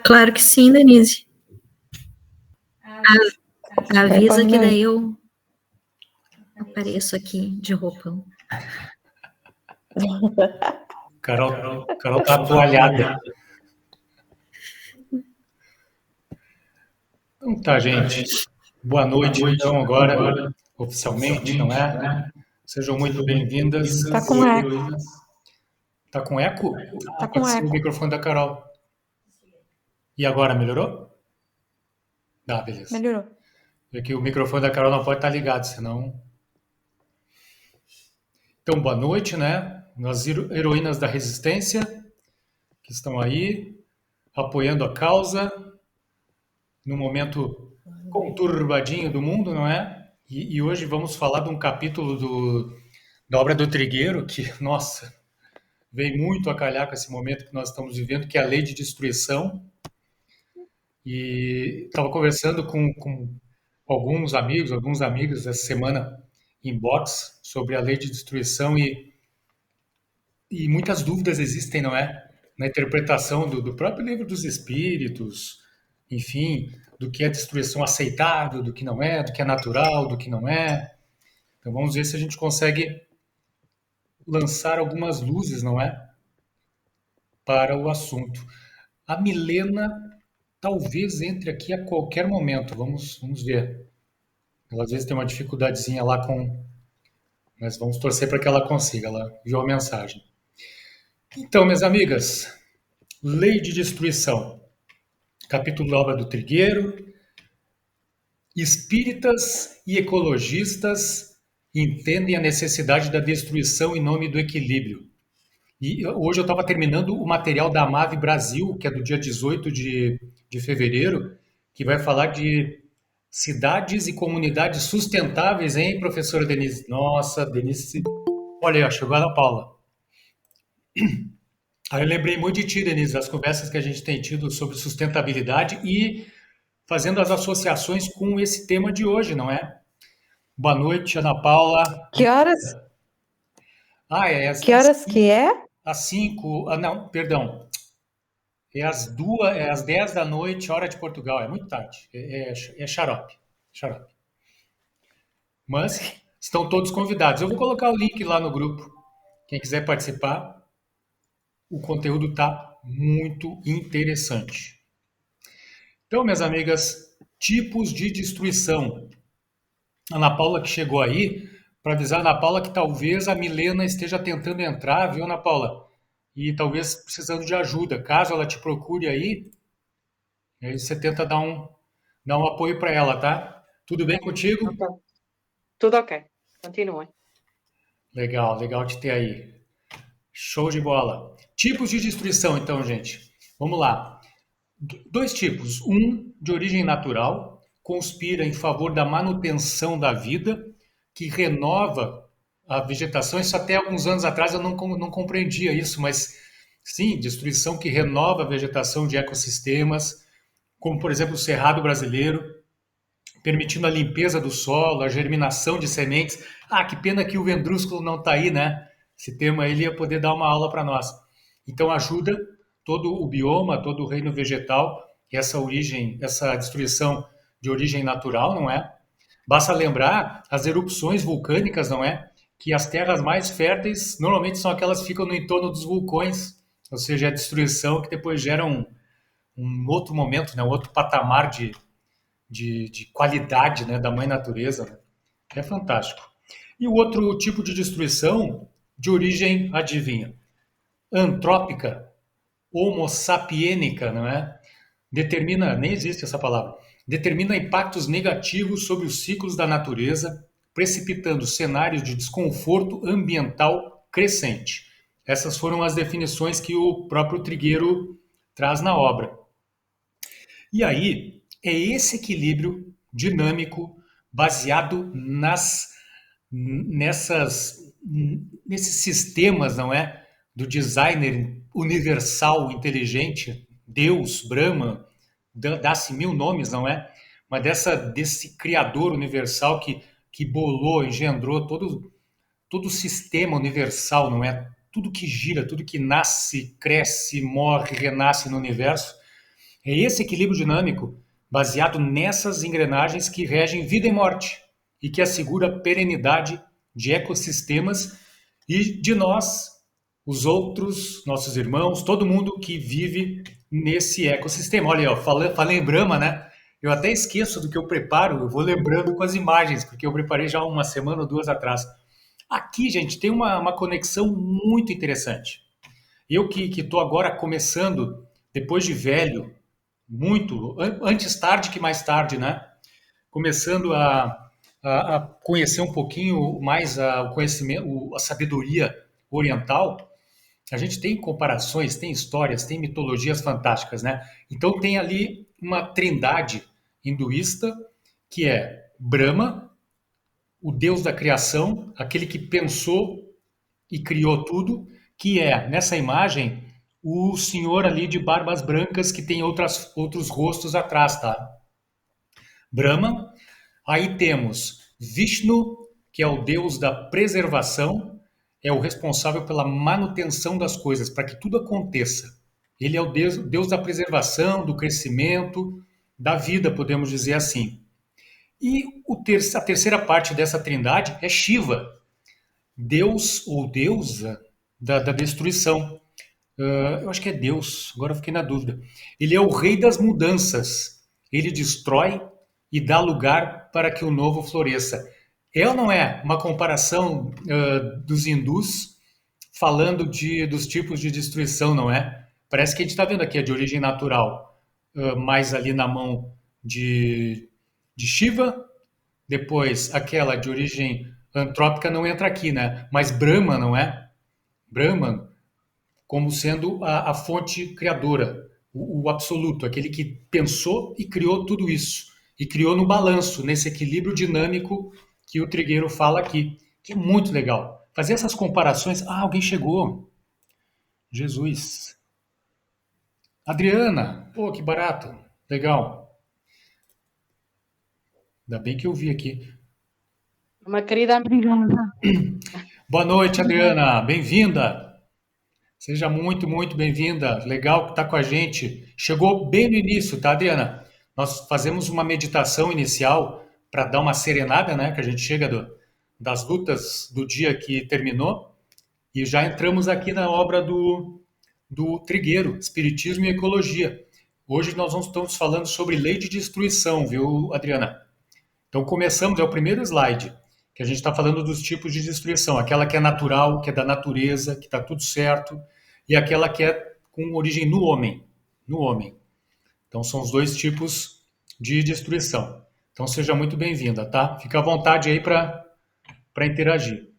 Claro que sim, Denise. Avisa que daí eu apareço aqui de roupão. Carol tá atoalhada. Então tá, gente. Boa noite, então, agora, oficialmente, não é? Sejam muito bem-vindas. Tá com eco. Tá com eco? Tá Pode com ser o eco. microfone da Carol. E agora, melhorou? Tá, beleza. Melhorou. É que o microfone da Carol não pode estar ligado, senão... Então, boa noite, né? Nós heroínas da resistência, que estão aí, apoiando a causa, no momento conturbadinho do mundo, não é? E hoje vamos falar de um capítulo da obra do Trigueiro, que, nossa, veio muito a calhar com esse momento que nós estamos vivendo, que é a lei de destruição. E estava conversando com alguns amigos essa semana em box sobre a lei de destruição e muitas dúvidas existem, não é? Na interpretação do próprio livro dos Espíritos, enfim, do que é destruição aceitável, do que não é, do que é natural, do que não é. Então vamos ver se a gente consegue lançar algumas luzes, não é? Para o assunto. A Milena talvez entre aqui a qualquer momento, vamos ver. Ela às vezes tem uma dificuldadezinha lá com. Mas vamos torcer para que ela consiga. Ela viu a mensagem. Então, minhas amigas, lei de destruição. Capítulo da obra do Trigueiro. Espíritas e ecologistas entendem a necessidade da destruição em nome do equilíbrio. E hoje eu estava terminando o material da Amave Brasil, que é do dia 18 de fevereiro, que vai falar de cidades e comunidades sustentáveis, hein, professora Denise? Nossa, Denise, olha aí, chegou a Ana Paula. Aí eu lembrei muito de ti, Denise, das conversas que a gente tem tido sobre sustentabilidade e fazendo as associações com esse tema de hoje, não é? Boa noite, Ana Paula. Que horas? É que horas que é? Às 5, não, perdão. É às 10 da noite, hora de Portugal. É muito tarde. É xarope. Xarope. Mas estão todos convidados. Eu vou colocar o link lá no grupo. Quem quiser participar, o conteúdo está muito interessante. Então, minhas amigas, tipos de destruição. Ana Paula que chegou aí, para avisar a Ana Paula que talvez a Milena esteja tentando entrar, viu, Ana Paula? E talvez precisando de ajuda. Caso ela te procure aí você tenta dar um apoio para ela, tá? Tudo bem contigo? Okay. Tudo ok. Continue. Legal, legal te ter aí. Show de bola. Tipos de destruição, então, gente. Vamos lá. Dois tipos. Um, de origem natural, conspira em favor da manutenção da vida, que renova a vegetação. Isso até alguns anos atrás eu não compreendia isso, mas sim, destruição que renova a vegetação de ecossistemas, como, por exemplo, o Cerrado brasileiro, permitindo a limpeza do solo, a germinação de sementes. Ah, que pena que o Vendrúsculo não está aí, né? Esse tema ele ia poder dar uma aula para nós. Então ajuda todo o bioma, todo o reino vegetal, essa destruição de origem natural, não é? Basta lembrar as erupções vulcânicas, não é? Que as terras mais férteis normalmente são aquelas que ficam no entorno dos vulcões, ou seja, a destruição que depois gera um outro momento, né? Um outro patamar de qualidade, né, da mãe natureza, né? É fantástico. E o outro tipo de destruição, de origem, adivinha, antrópica, homo sapienica, não é? Determina, nem existe essa palavra, determina impactos negativos sobre os ciclos da natureza, precipitando cenários de desconforto ambiental crescente. Essas foram as definições que o próprio Trigueiro traz na obra. E aí, é esse equilíbrio dinâmico baseado nesses sistemas, não é? Do designer universal inteligente, Deus, Brahma, dá-se mil nomes, não é? Mas desse criador universal que bolou, engendrou todo o sistema universal, não é? Tudo que gira, tudo que nasce, cresce, morre, renasce no universo É esse equilíbrio dinâmico baseado nessas engrenagens que regem vida e morte e que assegura a perenidade de ecossistemas e de nós, os outros, nossos irmãos, todo mundo que vive nesse ecossistema. Olha aí, ó, falei em Brahma, né? Eu até esqueço do que eu preparo, eu vou lembrando com as imagens, porque eu preparei já uma semana ou duas atrás. Aqui, gente, tem uma conexão muito interessante. Eu que estou agora começando, depois de velho, muito, antes tarde que mais tarde, né? Começando a conhecer um pouquinho mais o conhecimento, a sabedoria oriental, a gente tem comparações, tem histórias, tem mitologias fantásticas, né? Então tem ali uma trindade hinduísta que é Brahma, o deus da criação, aquele que pensou e criou tudo, que é, nessa imagem, o senhor ali de barbas brancas que tem outros rostos atrás, tá? Brahma. Aí temos Vishnu, que é o deus da preservação, é o responsável pela manutenção das coisas, para que tudo aconteça. Ele é o deus da preservação, do crescimento, da vida, podemos dizer assim. E a terceira parte dessa trindade é Shiva, deus ou deusa da destruição. Eu acho que é Deus, agora eu fiquei na dúvida. Ele é o rei das mudanças. Ele destrói e dá lugar para que o novo floresça. É ou não é uma comparação dos hindus falando dos tipos de destruição, não é? Parece que a gente está vendo aqui a de origem natural, mais ali na mão de Shiva, depois aquela de origem antrópica não entra aqui, né? Mas Brahma, não é? Brahman como sendo a fonte criadora, o absoluto, aquele que pensou e criou tudo isso. E criou no balanço, nesse equilíbrio dinâmico que o Trigueiro fala aqui, que é muito legal. Fazer essas comparações. Ah, alguém chegou. Jesus. Adriana. Pô, que barato. Legal. Ainda bem que eu vi aqui. Uma querida amiga. Boa noite, Adriana. Bem-vinda. Seja muito, muito bem-vinda. Legal que está com a gente. Chegou bem no início, tá, Adriana? Nós fazemos uma meditação inicial para dar uma serenada, né? Que a gente chega das lutas do dia que terminou e já entramos aqui na obra do Trigueiro, Espiritismo e Ecologia. Hoje nós estamos falando sobre lei de destruição, viu, Adriana? Então começamos, é o primeiro slide, que a gente está falando dos tipos de destruição, aquela que é natural, que é da natureza, que está tudo certo, e aquela que é com origem no homem, no homem. Então são os dois tipos de destruição. Então seja muito bem-vinda, tá? Fica à vontade aí para interagir.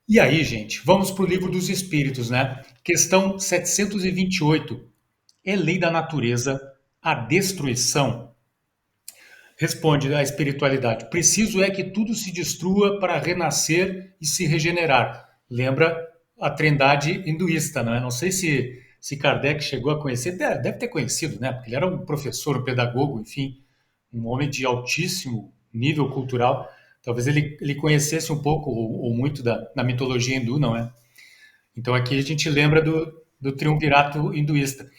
E aí, gente, vamos para o livro dos Espíritos, né? Questão 728. É lei da natureza a destruição? Responde a espiritualidade. Preciso é que tudo se destrua para renascer e se regenerar. Lembra a trindade hinduísta, não é? Não sei se Kardec chegou a conhecer, deve ter conhecido, né? Porque ele era um professor, um pedagogo, enfim, um homem de altíssimo nível cultural. Talvez ele conhecesse um pouco ou muito da mitologia hindu, não é? Então aqui a gente lembra do triunvirato hinduísta.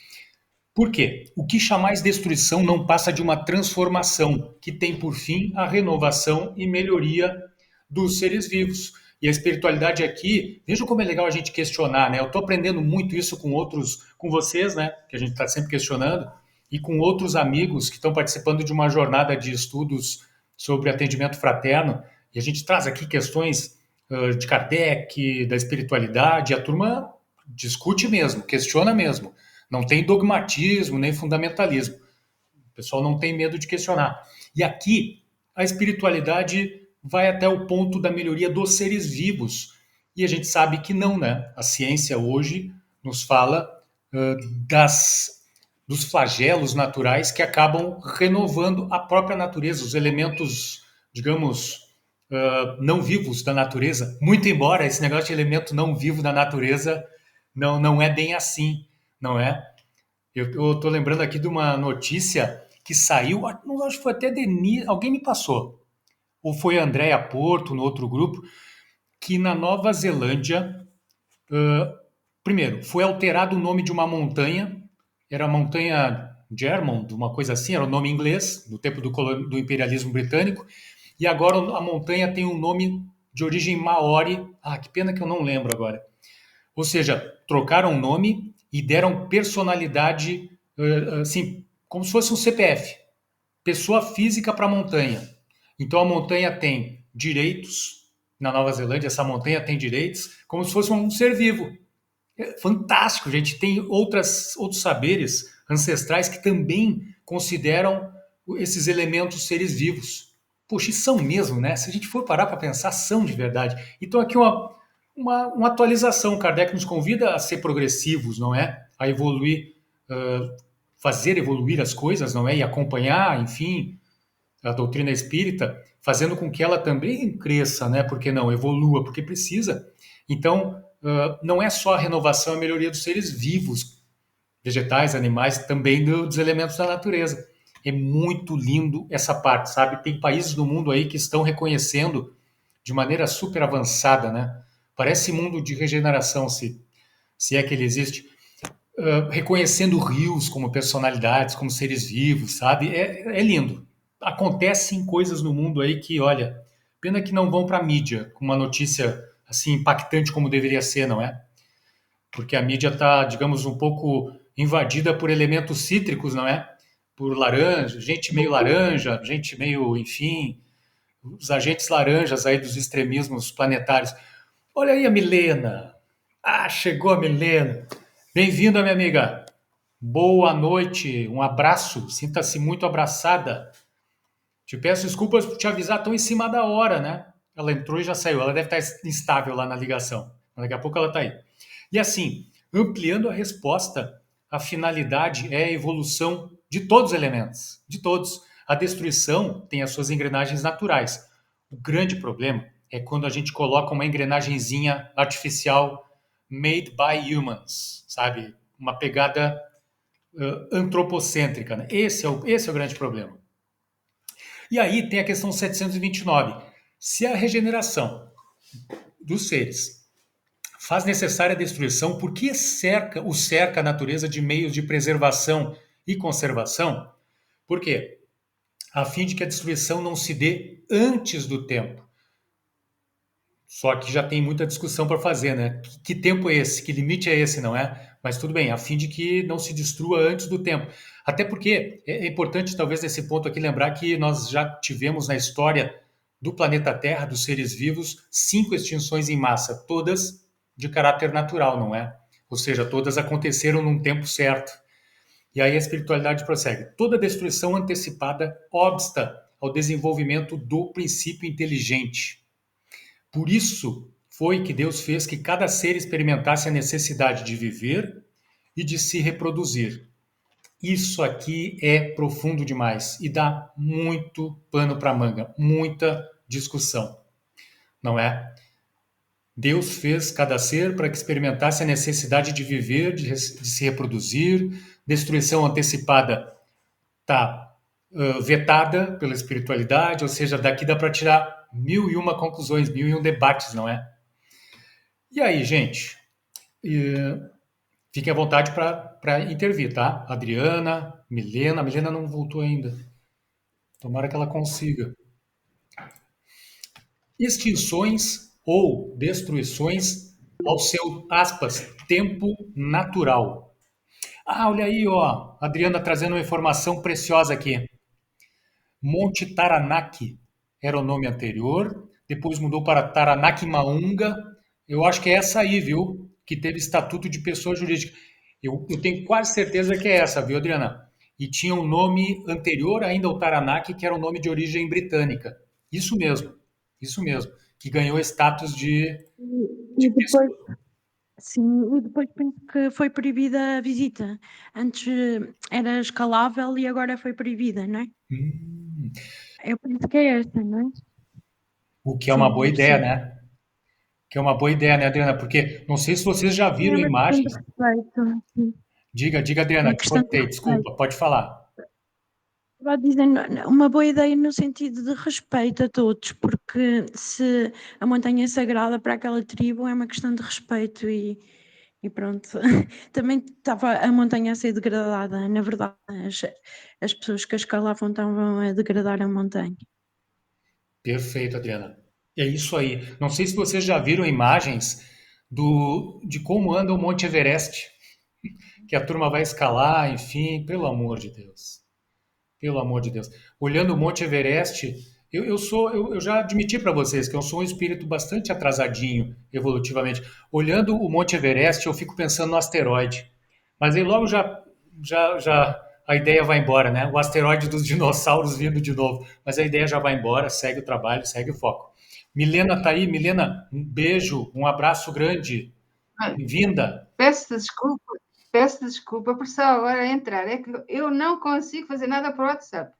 Por quê? O que chamais destruição não passa de uma transformação que tem por fim a renovação e melhoria dos seres vivos. E a espiritualidade aqui, veja como é legal a gente questionar, né? Eu estou aprendendo muito isso com vocês, né? Que a gente está sempre questionando, e com outros amigos que estão participando de uma jornada de estudos sobre atendimento fraterno. E a gente traz aqui questões de Kardec, da espiritualidade, e a turma discute mesmo, questiona mesmo. Não tem dogmatismo nem fundamentalismo. O pessoal não tem medo de questionar. E aqui, a espiritualidade vai até o ponto da melhoria dos seres vivos. E a gente sabe que não, né? A ciência hoje nos fala dos flagelos naturais que acabam renovando a própria natureza, os elementos, digamos, não vivos da natureza. Muito embora esse negócio de elemento não vivo da natureza não é bem assim, não é? Eu estou lembrando aqui de uma notícia que saiu, não acho que foi até Denise, alguém me passou, ou foi a Andréa Porto, no outro grupo, que na Nova Zelândia, primeiro, foi alterado o nome de uma montanha, era a montanha Germont, uma coisa assim, era o nome inglês, no tempo do imperialismo britânico, e agora a montanha tem um nome de origem maori. Ah, que pena que eu não lembro agora. Ou seja, trocaram o nome e deram personalidade, assim, como se fosse um CPF, pessoa física para a montanha. Então a montanha tem direitos, na Nova Zelândia essa montanha tem direitos, como se fosse um ser vivo. É fantástico, gente. Tem outros saberes ancestrais que também consideram esses elementos seres vivos. Poxa, e são mesmo, né? Se a gente for parar para pensar, são de verdade. Então, aqui uma atualização. Kardec nos convida a ser progressivos, não é? A evoluir, fazer evoluir as coisas, não é? E acompanhar, enfim, a doutrina espírita, fazendo com que ela também cresça, né? Por que não? Evolua, porque precisa. Então, não é só a renovação e a melhoria dos seres vivos, vegetais, animais, também dos elementos da natureza. É muito lindo essa parte, sabe? Tem países do mundo aí que estão reconhecendo de maneira super avançada, né? Parece mundo de regeneração, se é que ele existe, reconhecendo rios como personalidades, como seres vivos, sabe? É lindo. Acontecem coisas no mundo aí que, olha, pena que não vão para a mídia com uma notícia assim impactante como deveria ser, não é? Porque a mídia está, digamos, um pouco invadida por elementos cítricos, não é? Por laranja, gente meio, enfim, os agentes laranjas aí dos extremismos planetários. Olha aí a Milena. Ah, chegou a Milena. Bem-vinda, minha amiga. Boa noite, um abraço. Sinta-se muito abraçada. Te peço desculpas por te avisar tão em cima da hora, né? Ela entrou e já saiu. Ela deve estar instável lá na ligação. Daqui a pouco ela está aí. E assim, ampliando a resposta, a finalidade é a evolução de todos os elementos, de todos. A destruição tem as suas engrenagens naturais. O grande problema é quando a gente coloca uma engrenagenzinha artificial made by humans, sabe? Uma pegada antropocêntrica, né? Esse é o grande problema. E aí tem a questão 729. Se a regeneração dos seres faz necessária a destruição, por que cerca a natureza de meios de preservação e conservação? Por quê? A fim de que a destruição não se dê antes do tempo. Só que já tem muita discussão para fazer, né? Que tempo é esse? Que limite é esse, não é? Mas tudo bem, a fim de que não se destrua antes do tempo. Até porque é importante, talvez, nesse ponto aqui, lembrar que nós já tivemos na história do planeta Terra, dos seres vivos, 5 extinções em massa, todas de caráter natural, não é? Ou seja, todas aconteceram num tempo certo. E aí a espiritualidade prossegue. Toda destruição antecipada obsta ao desenvolvimento do princípio inteligente. Por isso foi que Deus fez que cada ser experimentasse a necessidade de viver e de se reproduzir. Isso aqui é profundo demais e dá muito pano para manga, muita discussão, não é? Deus fez cada ser para que experimentasse a necessidade de viver, de se reproduzir. Destruição antecipada está vetada pela espiritualidade, ou seja, daqui dá para tirar 1001 conclusões, 1001 debates, não é? E aí, gente, fiquem à vontade para intervir, tá? Adriana, Milena. A Milena não voltou ainda. Tomara que ela consiga. Extinções ou destruições ao seu, aspas, tempo natural. Ah, olha aí, ó. Adriana trazendo uma informação preciosa aqui. Monte Taranaki era o nome anterior, depois mudou para Taranaki-Maunga. Eu acho que é essa aí, viu? Que teve estatuto de pessoa jurídica. Eu tenho quase certeza que é essa, viu, Adriana? E tinha um nome anterior ainda ao Taranaki, que era um nome de origem britânica. Isso mesmo, que ganhou status E de pessoa. depois, sim, e depois penso que foi proibida a visita. Antes era escalável e agora foi proibida, não é? Hum, Eu penso que é esta, não é? o que é uma Sim, boa deve ideia, ser. né? Que é uma boa ideia, né, Adriana? Porque não sei se vocês já Sim, é viram uma questão de imagens. respeito. Sim. Diga, É Adriana, uma te questão de cortei, respeito. desculpa, pode falar. Estava a dizer, uma boa ideia no sentido de respeito a todos, porque se a montanha é sagrada para aquela tribo, é uma questão de respeito E pronto, também estava a montanha a ser degradada. Na verdade, as pessoas que a escalavam estavam a degradar a montanha. Perfeito, Adriana. É isso aí. Não sei se vocês já viram imagens de como anda o Monte Everest, que a turma vai escalar, enfim, pelo amor de Deus. Pelo amor de Deus. Olhando o Monte Everest, eu já admiti para vocês que eu sou um espírito bastante atrasadinho evolutivamente. Olhando o Monte Everest, eu fico pensando no asteroide. Mas aí logo já a ideia vai embora, né? O asteroide dos dinossauros vindo de novo. Mas a ideia já vai embora, segue o trabalho, segue o foco. Milena tá aí. Milena, um beijo, um abraço grande. Bem-vinda. Peço desculpa por só agora entrar. É que eu não consigo fazer nada por WhatsApp.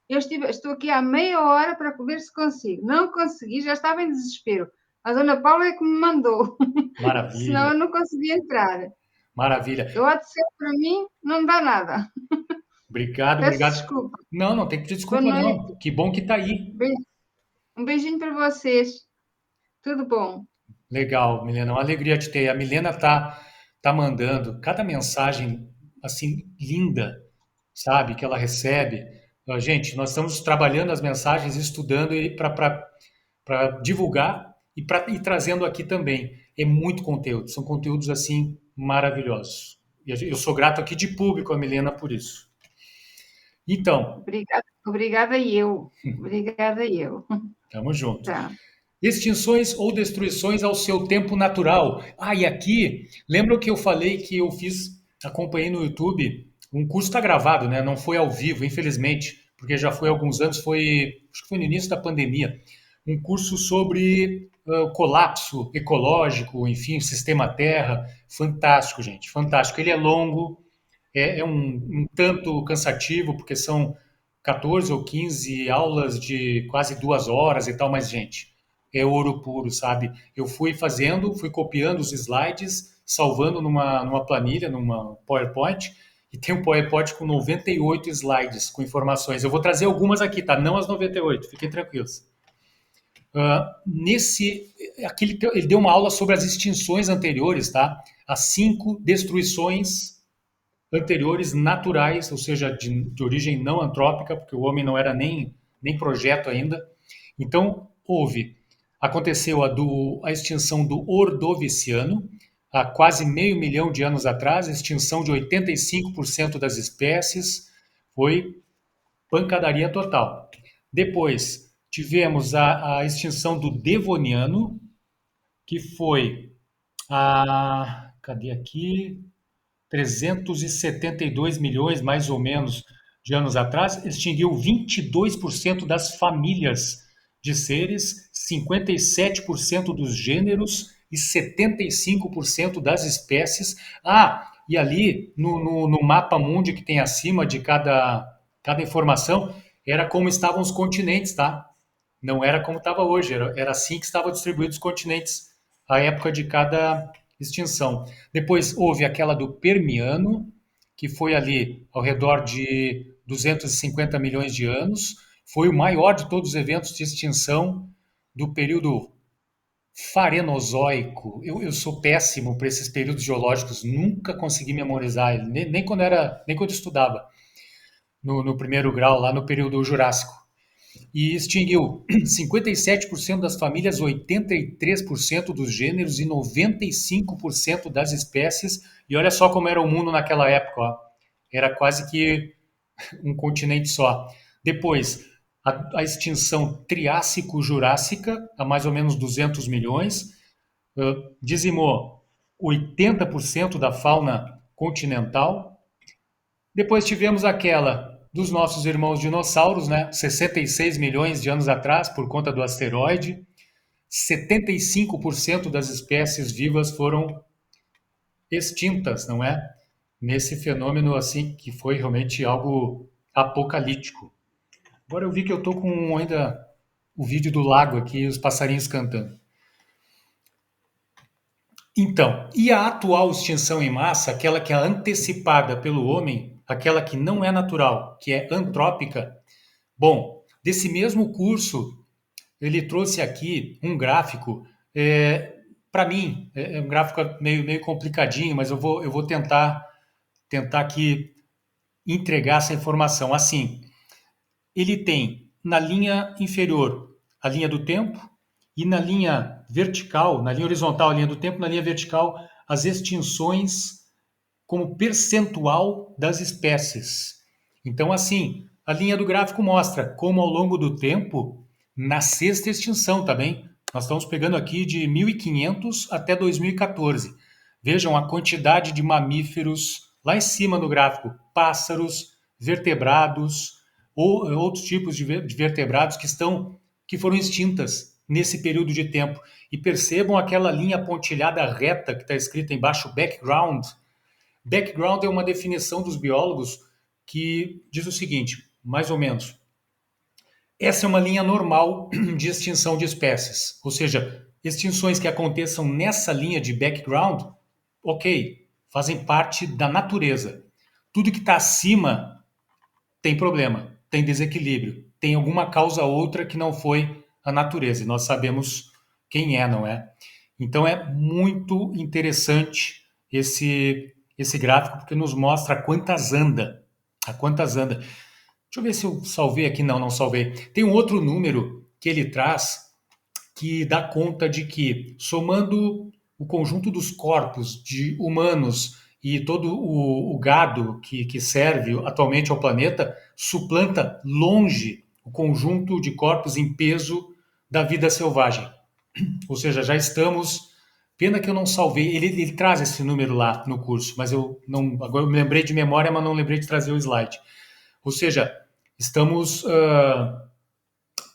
Estou aqui há meia hora para ver se consigo. Não consegui, já estava em desespero. A dona Paula é que me mandou. Senão Maravilha, eu não conseguia entrar. maravilha. O WhatsApp para mim não dá nada. Obrigado, Peço obrigado. desculpa. Não, não tem que pedir Boa desculpa, não. noite. Que bom que tá aí. Um beijinho para vocês. Tudo bom. Legal, Milena, uma alegria te ter. A Milena tá mandando cada mensagem assim linda, sabe, que ela recebe. Gente, nós estamos trabalhando as mensagens, estudando para divulgar e trazendo aqui também. É muito conteúdo, são conteúdos assim maravilhosos. E eu sou grato aqui de público a Milena por isso. Então, Obrigada eu. Obrigada eu. tamo junto. Tá. Extinções ou destruições ao seu tempo natural. Ah, e aqui, lembra que eu falei que eu acompanhei no YouTube, um curso está gravado, né? Não foi ao vivo, infelizmente, porque já foi há alguns anos, acho que foi no início da pandemia, um curso sobre colapso ecológico, enfim, o sistema Terra. Fantástico, gente, fantástico. Ele é longo, é um tanto cansativo, porque são 14 ou 15 aulas de quase 2 horas e tal, mas, gente, é ouro puro, sabe? Eu fui copiando os slides, salvando numa planilha, numa PowerPoint, e tem um PowerPoint com 98 slides com informações. Eu vou trazer algumas aqui, tá? Não as 98, fiquem tranquilos. Ele deu uma aula sobre as extinções anteriores, tá? As 5 destruições anteriores naturais, ou seja, de origem não antrópica, porque o homem não era nem projeto ainda. Então, aconteceu a extinção do Ordoviciano, há quase meio milhão de anos atrás, a extinção de 85% das espécies, foi pancadaria total. Depois, tivemos a extinção do Devoniano, que foi cadê aqui? 372 milhões, mais ou menos, de anos atrás, extinguiu 22% das famílias de seres, 57% dos gêneros e 75% das espécies. E ali no mapa mundi que tem acima de cada informação, era como estavam os continentes, tá? Não era como estava hoje, era assim que estavam distribuídos os continentes à época de cada extinção. Depois houve aquela do Permiano, que foi ali ao redor de 250 milhões de anos. Foi o maior de todos os eventos de extinção do período Farenozoico. Eu sou péssimo para esses períodos geológicos, nunca consegui memorizar ele, nem quando estudava no primeiro grau, lá no período Jurássico. E extinguiu 57% das famílias, 83% dos gêneros e 95% das espécies. E olha só como era o mundo naquela época, ó. Era quase que um continente só. Depois, a extinção Triássico-Jurássica, há mais ou menos 200 milhões, dizimou 80% da fauna continental. Depois tivemos aquela dos nossos irmãos dinossauros, né? 66 milhões de anos atrás, por conta do asteroide. 75% das espécies vivas foram extintas, não é? Nesse fenômeno assim que foi realmente algo apocalíptico. Agora eu vi que eu tô com ainda o vídeo do lago aqui, os passarinhos cantando. Então, e a atual extinção em massa, aquela que é antecipada pelo homem, aquela que não é natural, que é antrópica? Bom, desse mesmo curso, ele trouxe aqui um gráfico para mim, é um gráfico meio complicadinho, mas eu vou tentar aqui entregar essa informação. Assim, ele tem na linha inferior a linha do tempo e na linha vertical, na linha horizontal a linha do tempo, na linha vertical as extinções como percentual das espécies. Então, assim, a linha do gráfico mostra como ao longo do tempo, na sexta extinção, tá bem? Nós estamos pegando aqui de 1500 até 2014. Vejam a quantidade de mamíferos lá em cima no gráfico, pássaros, vertebrados ou outros tipos de vertebrados que foram extintas nesse período de tempo. E percebam aquela linha pontilhada reta que está escrita embaixo, background. Background é uma definição dos biólogos que diz o seguinte, mais ou menos, essa é uma linha normal de extinção de espécies, ou seja, extinções que aconteçam nessa linha de background, ok, fazem parte da natureza. Tudo que está acima tem problema, tem desequilíbrio, tem alguma causa outra que não foi a natureza, e nós sabemos quem é, não é? Então é muito interessante esse gráfico, porque nos mostra a quantas anda. Deixa eu ver se eu salvei aqui. Não salvei. Tem um outro número que ele traz que dá conta de que, somando o conjunto dos corpos de humanos e todo o gado que serve atualmente ao planeta, suplanta longe o conjunto de corpos em peso da vida selvagem. Ou seja, já estamos... Pena que eu não salvei. Ele traz esse número lá no curso, mas eu não... Agora eu me lembrei de memória, mas não lembrei de trazer o slide. Ou seja, estamos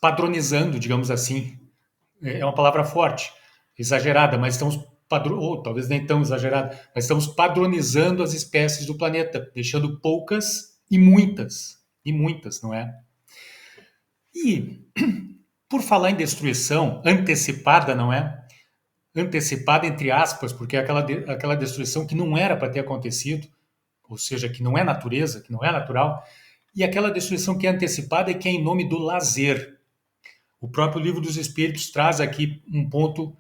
padronizando, digamos assim. É uma palavra forte, exagerada, mas estamos ou talvez nem tão exagerada, mas estamos padronizando as espécies do planeta, deixando poucas e muitas, não é? E, por falar em destruição antecipada, não é? Antecipada entre aspas, porque é aquela destruição que não era para ter acontecido, ou seja, que não é natureza, que não é natural, e aquela destruição que é antecipada e que é em nome do lazer. O próprio Livro dos Espíritos traz aqui um ponto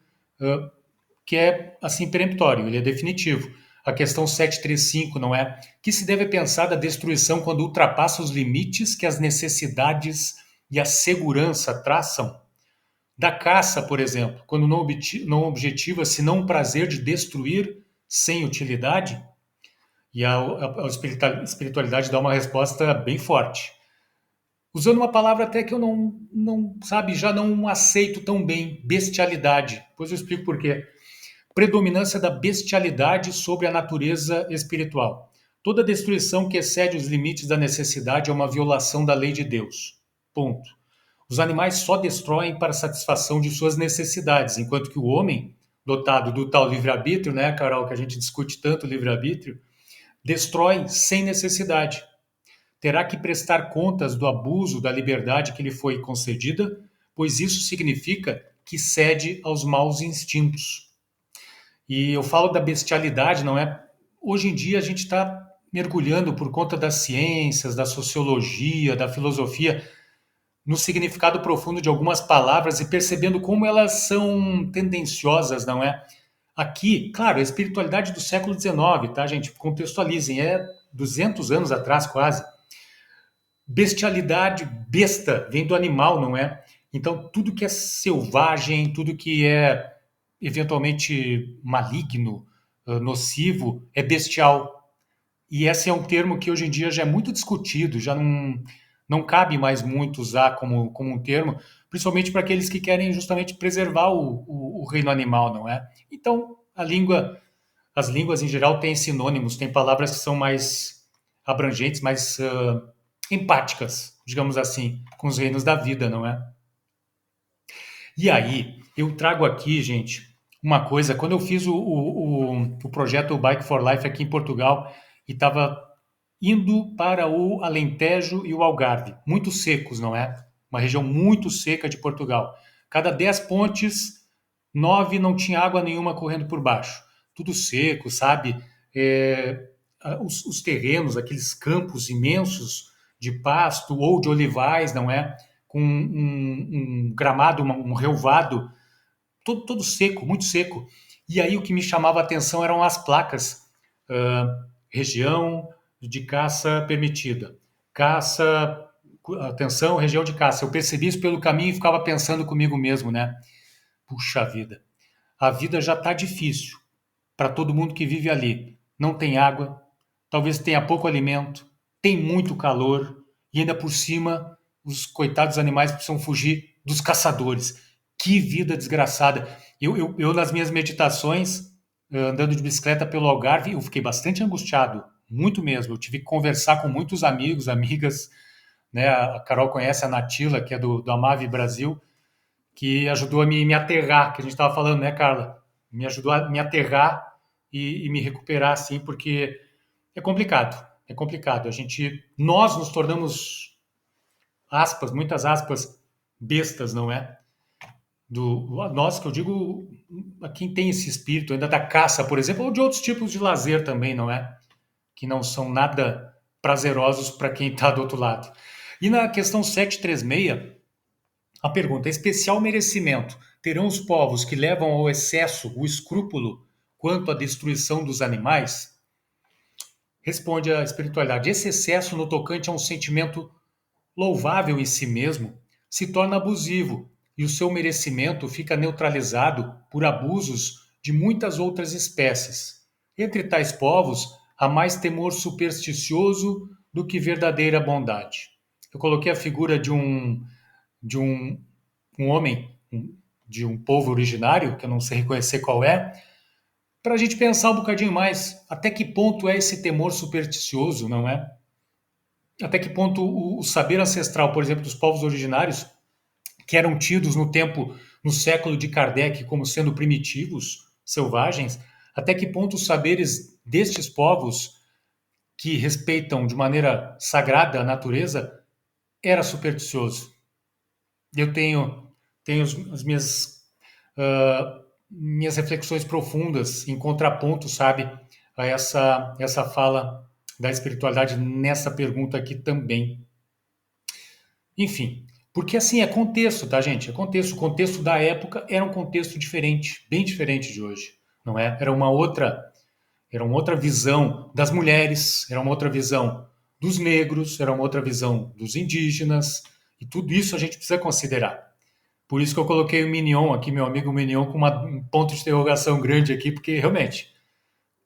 que é assim peremptório, ele é definitivo. A questão 735, não é? Que se deve pensar da destruição quando ultrapassa os limites que as necessidades e a segurança traçam? Da caça, por exemplo, quando não objetiva senão o prazer de destruir sem utilidade? E a espiritualidade dá uma resposta bem forte. Usando uma palavra até que eu já não aceito tão bem, bestialidade. Depois eu explico por quê. Predominância da bestialidade sobre a natureza espiritual. Toda destruição que excede os limites da necessidade é uma violação da lei de Deus. Ponto. Os animais só destroem para satisfação de suas necessidades, enquanto que o homem, dotado do tal livre-arbítrio, né, Carol, que a gente discute tanto livre-arbítrio, destrói sem necessidade. Terá que prestar contas do abuso da liberdade que lhe foi concedida, pois isso significa que cede aos maus instintos. E eu falo da bestialidade, não é? Hoje em dia a gente está mergulhando por conta das ciências, da sociologia, da filosofia, no significado profundo de algumas palavras e percebendo como elas são tendenciosas, não é? Aqui, claro, a espiritualidade do século XIX, tá, gente? Contextualizem, é 200 anos atrás quase. Bestialidade, besta, vem do animal, não é? Então, tudo que é selvagem, tudo que é eventualmente maligno, nocivo, é bestial. E esse é um termo que hoje em dia já é muito discutido, já não cabe mais muito usar como um termo, principalmente para aqueles que querem justamente preservar o reino animal, não é? Então, as línguas em geral têm sinônimos, têm palavras que são mais abrangentes, mais empáticas, digamos assim, com os reinos da vida, não é? E aí, eu trago aqui, gente, uma coisa, quando eu fiz o projeto Bike for Life aqui em Portugal, e estava indo para o Alentejo e o Algarve, muito secos, não é? Uma região muito seca de Portugal. Cada 10 pontes, 9 não tinha água nenhuma correndo por baixo. Tudo seco, sabe? Os terrenos, aqueles campos imensos de pasto ou de olivais, não é? Com um gramado, um relvado, todo seco, muito seco. E aí o que me chamava a atenção eram as placas, região de caça permitida, caça, atenção, região de caça. Eu percebi isso pelo caminho e ficava pensando comigo mesmo, né? Puxa vida, a vida já está difícil para todo mundo que vive ali. Não tem água, talvez tenha pouco alimento, tem muito calor e ainda por cima os coitados animais precisam fugir dos caçadores. Que vida desgraçada. Eu nas minhas meditações, andando de bicicleta pelo Algarve, eu fiquei bastante angustiado, muito mesmo. Eu tive que conversar com muitos amigos, amigas, né? A Carol conhece a Natila, que é do Amave Brasil, que ajudou a me aterrar, que a gente estava falando, né, Carla? Me ajudou a me aterrar e me recuperar, assim, porque é complicado, é complicado. Nós nos tornamos, aspas, muitas aspas, bestas, não é? Nós, que eu digo, a quem tem esse espírito ainda da caça, por exemplo, ou de outros tipos de lazer também, não é? Que não são nada prazerosos para quem está do outro lado. E na questão 736, a pergunta: especial merecimento terão os povos que levam ao excesso o escrúpulo quanto à destruição dos animais? Responde a espiritualidade: esse excesso no tocante a um sentimento louvável em si mesmo se torna abusivo e o seu merecimento fica neutralizado por abusos de muitas outras espécies. Entre tais povos, há mais temor supersticioso do que verdadeira bondade. Eu coloquei a figura de um homem de um povo originário, que eu não sei reconhecer qual é, para a gente pensar um bocadinho mais até que ponto é esse temor supersticioso, não é? Até que ponto o saber ancestral, por exemplo, dos povos originários, que eram tidos no século de Kardec, como sendo primitivos, selvagens, até que ponto os saberes destes povos, que respeitam de maneira sagrada a natureza, era supersticioso. Eu tenho as minhas reflexões profundas em contraponto, sabe, a essa fala da espiritualidade nessa pergunta aqui também. Enfim, porque assim é contexto, tá, gente? É contexto. O contexto da época era um contexto diferente, bem diferente de hoje, não é? Era uma outra visão das mulheres, era uma outra visão dos negros, era uma outra visão dos indígenas, e tudo isso a gente precisa considerar. Por isso que eu coloquei o Mignon aqui, meu amigo Mignon, com um ponto de interrogação grande aqui, porque realmente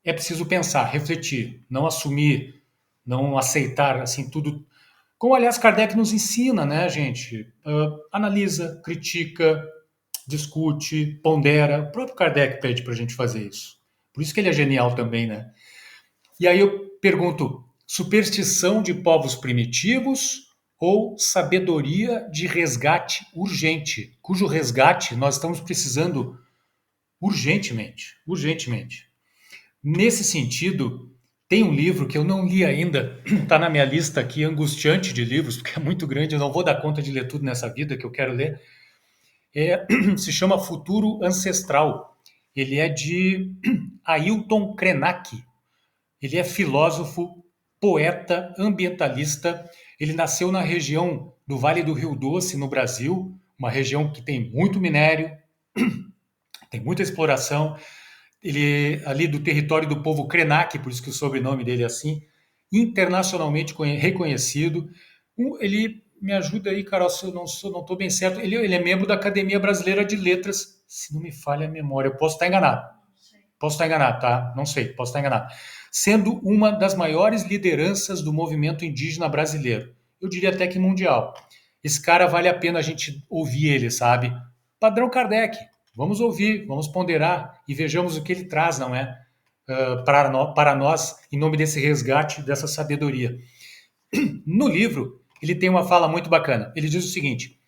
é preciso pensar, refletir, não assumir, não aceitar assim tudo. Como, aliás, Kardec nos ensina, né, gente? Analisa, critica, discute, pondera. O próprio Kardec pede para a gente fazer isso. Por isso que ele é genial também, né? E aí eu pergunto: superstição de povos primitivos ou sabedoria de resgate urgente, cujo resgate nós estamos precisando urgentemente, urgentemente. Nesse sentido, tem um livro que eu não li ainda, está na minha lista aqui, angustiante de livros, porque é muito grande, eu não vou dar conta de ler tudo nessa vida que eu quero ler. Se chama Futuro Ancestral. Ele é de Ailton Krenak. Ele é filósofo, poeta, ambientalista. Ele nasceu na região do Vale do Rio Doce, no Brasil, uma região que tem muito minério, tem muita exploração. Ele ali do território do povo Krenak, por isso que o sobrenome dele é assim, internacionalmente reconhecido. Ele me ajuda aí, Carol, se eu não estou bem certo. Ele é membro da Academia Brasileira de Letras, se não me falha a memória. Eu posso estar enganado. Posso estar enganado, tá? Não sei, posso estar enganado. Sendo uma das maiores lideranças do movimento indígena brasileiro. Eu diria até que mundial. Esse cara vale a pena a gente ouvir ele, sabe? Padrão Kardec. Vamos ouvir, vamos ponderar e vejamos o que ele traz, não é? Para nós, em nome desse resgate, dessa sabedoria. No livro, ele tem uma fala muito bacana. Ele diz o seguinte: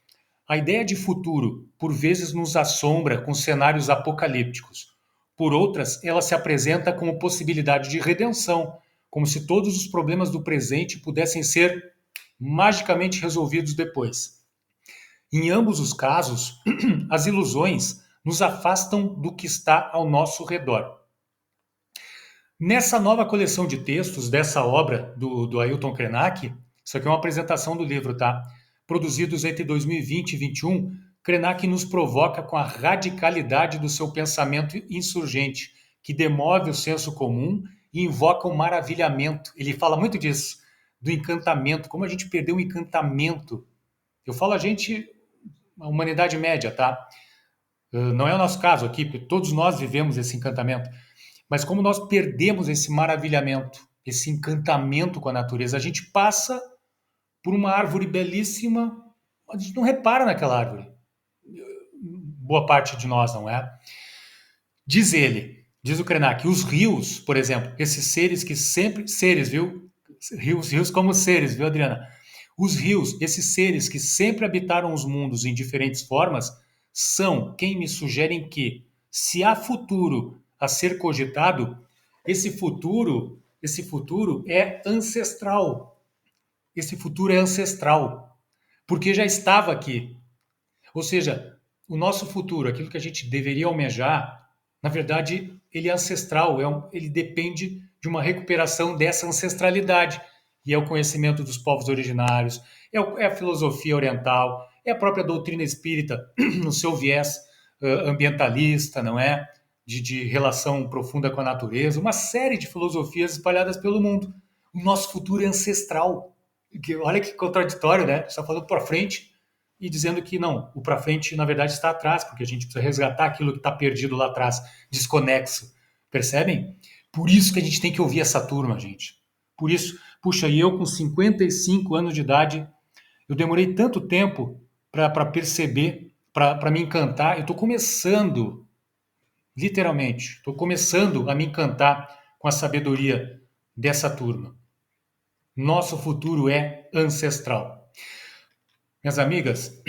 a ideia de futuro, por vezes, nos assombra com cenários apocalípticos. Por outras, ela se apresenta como possibilidade de redenção, como se todos os problemas do presente pudessem ser magicamente resolvidos depois. Em ambos os casos, as ilusões nos afastam do que está ao nosso redor. Nessa nova coleção de textos dessa obra do Ailton Krenak, isso aqui é uma apresentação do livro, tá? Produzidos entre 2020 e 2021, Krenak nos provoca com a radicalidade do seu pensamento insurgente, que demove o senso comum e invoca o maravilhamento. Ele fala muito disso, do encantamento, como a gente perdeu o encantamento. Eu falo a humanidade média, tá? Não é o nosso caso aqui, porque todos nós vivemos esse encantamento, mas como nós perdemos esse maravilhamento, esse encantamento com a natureza, a gente passa por uma árvore belíssima, a gente não repara naquela árvore. Boa parte de nós, não é? Diz o Krenak, os rios, por exemplo, esses seres que sempre... Seres, viu? Rios como seres, viu, Adriana? Os rios, esses seres que sempre habitaram os mundos em diferentes formas, são quem me sugerem que, se há futuro a ser cogitado, esse futuro é ancestral. Esse futuro é ancestral, porque já estava aqui. Ou seja, o nosso futuro, aquilo que a gente deveria almejar, na verdade, ele é ancestral, ele depende de uma recuperação dessa ancestralidade. E é o conhecimento dos povos originários, é a filosofia oriental, é a própria doutrina espírita no seu viés ambientalista, não é? De relação profunda com a natureza, uma série de filosofias espalhadas pelo mundo. O nosso futuro é ancestral. Olha que contraditório, né? Está falando para frente e dizendo que não, o para frente, na verdade, está atrás, porque a gente precisa resgatar aquilo que está perdido lá atrás, desconexo. Percebem? Por isso que a gente tem que ouvir essa turma, gente. Por isso, puxa, e eu com 55 anos de idade, eu demorei tanto tempo para perceber, para me encantar. Eu estou começando, literalmente, estou começando a me encantar com a sabedoria dessa turma. Nosso futuro é ancestral. Minhas amigas,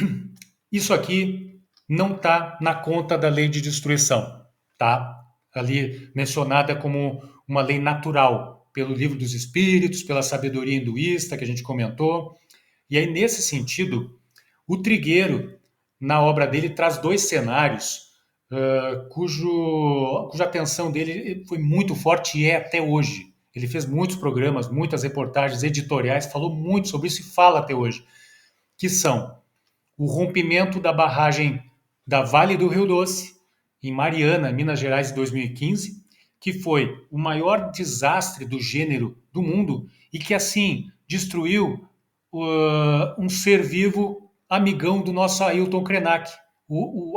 isso aqui não está na conta da lei de destruição, tá? Ali mencionada como uma lei natural, pelo livro dos espíritos, pela sabedoria hinduísta que a gente comentou. E aí, nesse sentido, o Trigueiro, na obra dele, traz dois cenários cuja atenção dele foi muito forte e é até hoje. Ele fez muitos programas, muitas reportagens editoriais, falou muito sobre isso e fala até hoje, que são o rompimento da barragem da Vale do Rio Doce, em Mariana, Minas Gerais, em 2015, que foi o maior desastre do gênero do mundo e que, assim, destruiu um ser vivo amigão do nosso Ailton Krenak,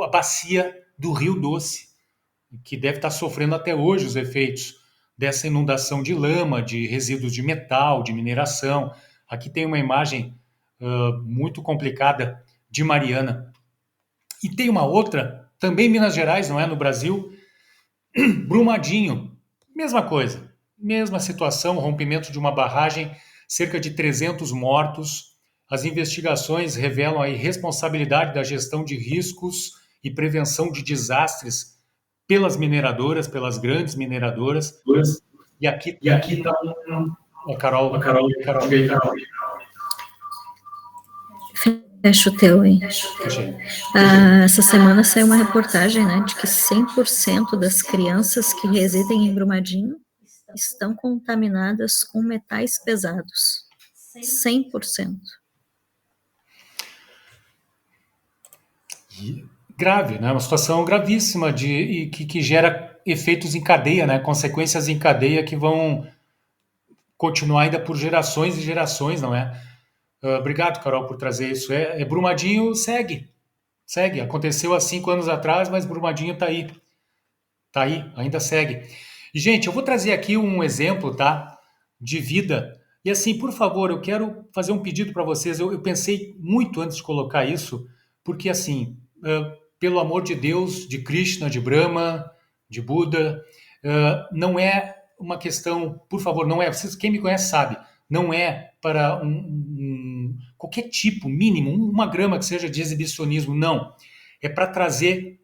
a bacia do Rio Doce, que deve estar sofrendo até hoje os efeitos dessa inundação de lama, de resíduos de metal, de mineração. Aqui tem uma imagem muito complicada de Mariana. E tem uma outra, também em Minas Gerais, não é? No Brasil, Brumadinho, mesma coisa, mesma situação, rompimento de uma barragem, cerca de 300 mortos. As investigações revelam a irresponsabilidade da gestão de riscos e prevenção de desastres pelas mineradoras, pelas grandes mineradoras. E aqui está a Carol. Fecha o teu, hein? Essa semana saiu uma reportagem, né, de que 100% das crianças que residem em Brumadinho estão contaminadas com metais pesados. 100%. Grave, né? Uma situação gravíssima que gera efeitos em cadeia, né? Consequências em cadeia que vão continuar ainda por gerações e gerações, não é? Obrigado, Carol, por trazer isso. Brumadinho segue. Aconteceu há 5 anos atrás, mas Brumadinho está aí. Está aí, ainda segue. E, gente, eu vou trazer aqui um exemplo, tá? De vida. E assim, por favor, eu quero fazer um pedido para vocês. Eu pensei muito antes de colocar isso, porque assim, pelo amor de Deus, de Krishna, de Brahma, de Buda, não é uma questão, por favor, não é, quem me conhece sabe, não é para qualquer tipo, mínimo, 1 grama que seja de exibicionismo, não. É para trazer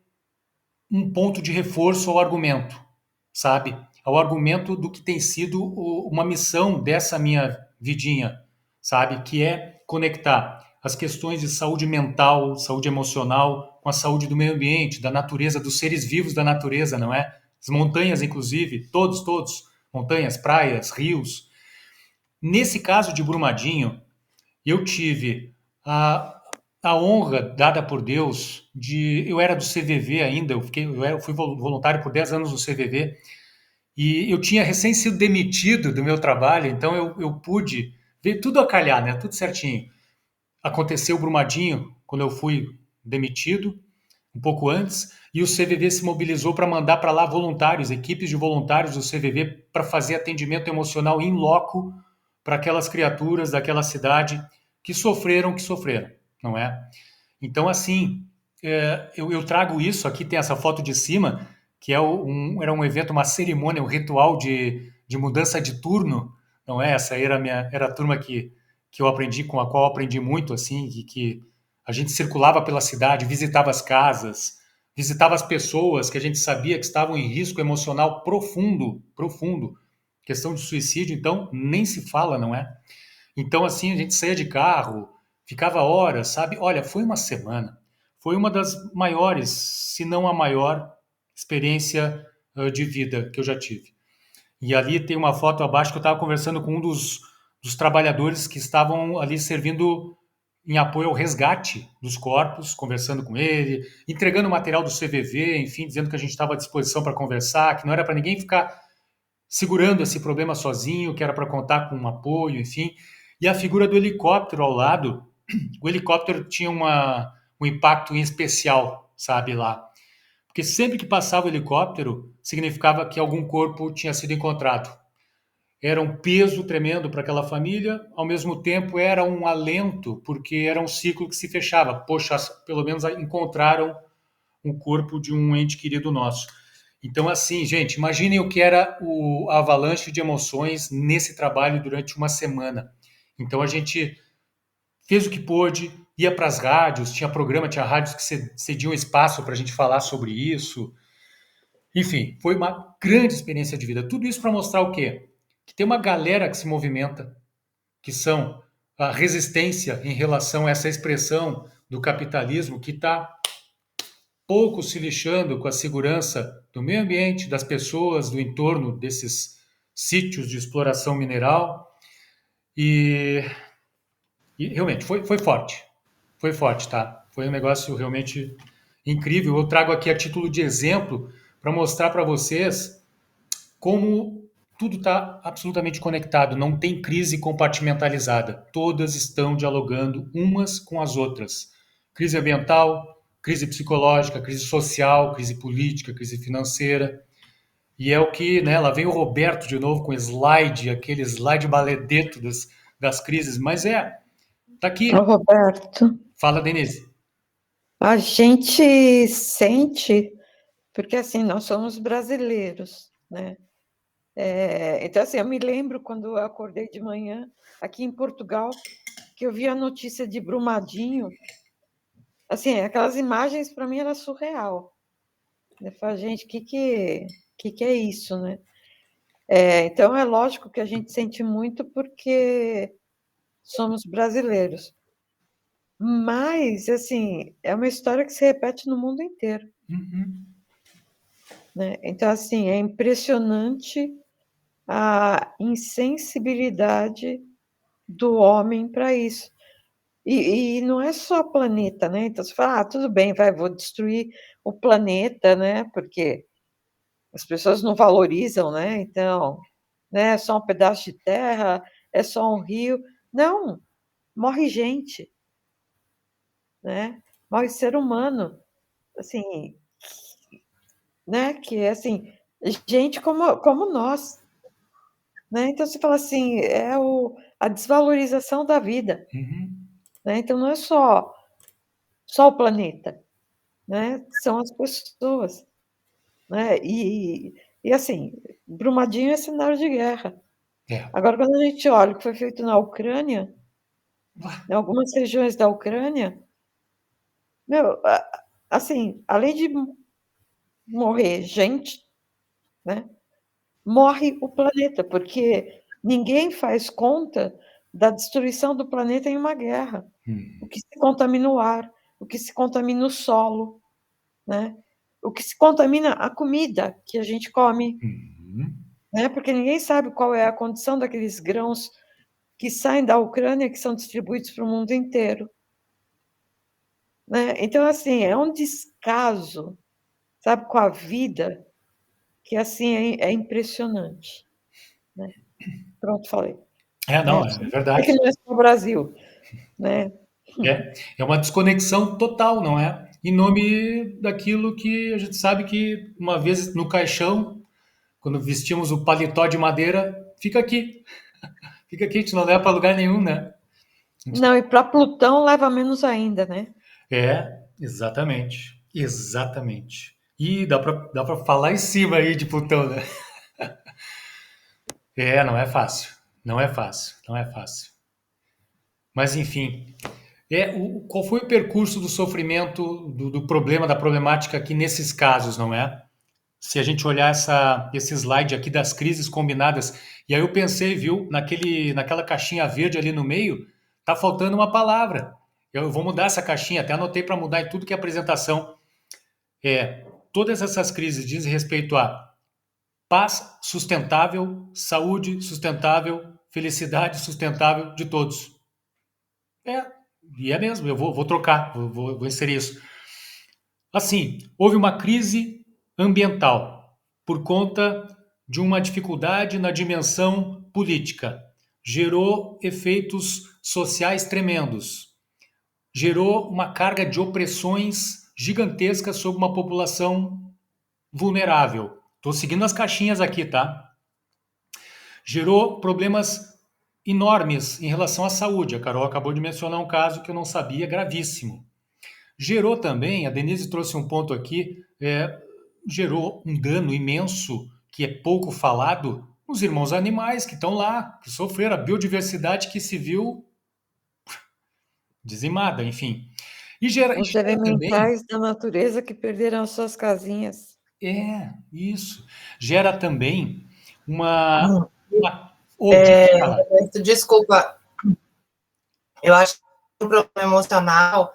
um ponto de reforço ao argumento, sabe? Ao argumento do que tem sido uma missão dessa minha vidinha, sabe? Que é conectar as questões de saúde mental, saúde emocional, com a saúde do meio ambiente, da natureza, dos seres vivos da natureza, não é? As montanhas, inclusive, todos, montanhas, praias, rios. Nesse caso de Brumadinho, eu tive a honra dada por Deus de... Eu era do CVV ainda, fui voluntário por 10 anos no CVV, e eu tinha recém sido demitido do meu trabalho, então eu pude ver tudo a calhar, né? Tudo certinho. Aconteceu o Brumadinho, quando eu fui demitido, um pouco antes, e o CVV se mobilizou para mandar para lá voluntários, equipes de voluntários do CVV, para fazer atendimento emocional in loco para aquelas criaturas daquela cidade que sofreram, não é? Então, assim, eu trago isso, aqui tem essa foto de cima, que era um evento, uma cerimônia, um ritual de mudança de turno, não é? Essa era a turma que eu aprendi, com a qual eu aprendi muito, assim, que a gente circulava pela cidade, visitava as casas, visitava as pessoas que a gente sabia que estavam em risco emocional profundo, profundo. Questão de suicídio, então, nem se fala, não é? Então, assim, a gente saía de carro, ficava horas, sabe? Olha, foi uma semana. Foi uma das maiores, se não a maior, experiência de vida que eu já tive. E ali tem uma foto abaixo que eu estava conversando com um dos trabalhadores que estavam ali servindo em apoio ao resgate dos corpos, conversando com ele, entregando material do CVV, enfim, dizendo que a gente estava à disposição para conversar, que não era para ninguém ficar segurando esse problema sozinho, que era para contar com um apoio, enfim. E a figura do helicóptero ao lado, o helicóptero tinha um impacto em especial, sabe, lá. Porque sempre que passava o helicóptero, significava que algum corpo tinha sido encontrado. Era um peso tremendo para aquela família, ao mesmo tempo era um alento, porque era um ciclo que se fechava. Poxa, pelo menos encontraram um corpo de um ente querido nosso. Então, assim, gente, imaginem o que era a avalanche de emoções nesse trabalho durante uma semana. Então, a gente fez o que pôde, ia para as rádios, tinha rádios que cediam espaço para a gente falar sobre isso. Enfim, foi uma grande experiência de vida. Tudo isso para mostrar o quê? Que tem uma galera que se movimenta, que são a resistência em relação a essa expressão do capitalismo que está pouco se lixando com a segurança do meio ambiente, das pessoas, do entorno desses sítios de exploração mineral. E, e realmente foi forte. Foi forte, tá? Foi um negócio realmente incrível. Eu trago aqui a título de exemplo para mostrar para vocês como tudo está absolutamente conectado, não tem crise compartimentalizada. Todas estão dialogando umas com as outras. Crise ambiental, crise psicológica, crise social, crise política, crise financeira. E é o que, né, lá vem o Roberto de novo com slide, aquele slide maledeto das crises, mas tá aqui. Ô, Roberto, Fala, Denise. a gente sente, porque assim, nós somos brasileiros, né? Então, assim, eu me lembro quando eu acordei de manhã, aqui em Portugal, que eu vi a notícia de Brumadinho, assim, aquelas imagens para mim era surreal. Eu falei, gente, que é isso, né? Então, é lógico que a gente sente muito porque somos brasileiros. Mas, assim, é uma história que se repete no mundo inteiro. Uhum. Né? Então, assim, é impressionante a insensibilidade do homem para isso. E não é só planeta, né? Então, você fala, tudo bem, vou destruir o planeta, né? Porque as pessoas não valorizam, né? Então, né, é só um pedaço de terra, é só um rio. Não, morre gente, né? Morre ser humano, assim, né? Que é assim, gente como nós, né? Então você fala assim, a desvalorização da vida, Uhum. né? Então não é só o planeta, né? São as pessoas, né? E assim, Brumadinho é cenário de guerra. É. Agora, quando a gente olha o que foi feito na Ucrânia, em algumas regiões da Ucrânia, meu, assim, além de morrer gente, né? Morre o planeta, porque ninguém faz conta da destruição do planeta em uma guerra. O que se contamina o ar, o que se contamina o solo, né? O que se contamina a comida que a gente come, Uhum. né? Porque ninguém sabe qual é a condição daqueles grãos que saem da Ucrânia, que são distribuídos para o mundo inteiro. né? Então, assim, é um descaso, sabe, com a vida, que, assim, é impressionante, né? Pronto, falei. Não, Né? é É que verdade. não é só o Brasil, né? É uma desconexão total, não é? Em nome daquilo que a gente sabe que uma vez no caixão, quando vestimos o paletó de madeira, fica aqui. Fica aqui, a gente não leva para lugar nenhum, né? Não, e para Plutão leva menos ainda, né? Exatamente. Exatamente. E dá pra falar em cima aí de Plutão, né? Não é fácil. Não é fácil. Não é fácil. Mas, enfim, qual foi o percurso do sofrimento, do problema, da problemática aqui nesses casos, não é? Se a gente olhar esse slide aqui das crises combinadas, e aí eu pensei, viu, naquela caixinha verde ali no meio, tá faltando uma palavra. Eu vou mudar essa caixinha, até anotei para mudar em tudo que é apresentação. Todas essas crises dizem respeito a paz sustentável, saúde sustentável, felicidade sustentável de todos. É, e é mesmo, eu vou trocar, vou inserir isso. Assim, houve uma crise ambiental por conta de uma dificuldade na dimensão política. Gerou efeitos sociais tremendos. Gerou uma carga de opressões gigantescas sobre uma população vulnerável. Estou seguindo as caixinhas aqui, tá? Gerou problemas enormes em relação à saúde. A Carol acabou de mencionar um caso que eu não sabia, gravíssimo. Gerou também, a Denise trouxe um ponto aqui, gerou um dano imenso, que é pouco falado, nos irmãos animais que estão lá, que sofreram, a biodiversidade que se viu dizimada, enfim. E gera Os também. elementais da natureza que perderam as suas casinhas. Isso. Gera também uma. Hum. Fala. Desculpa, eu acho que o problema emocional,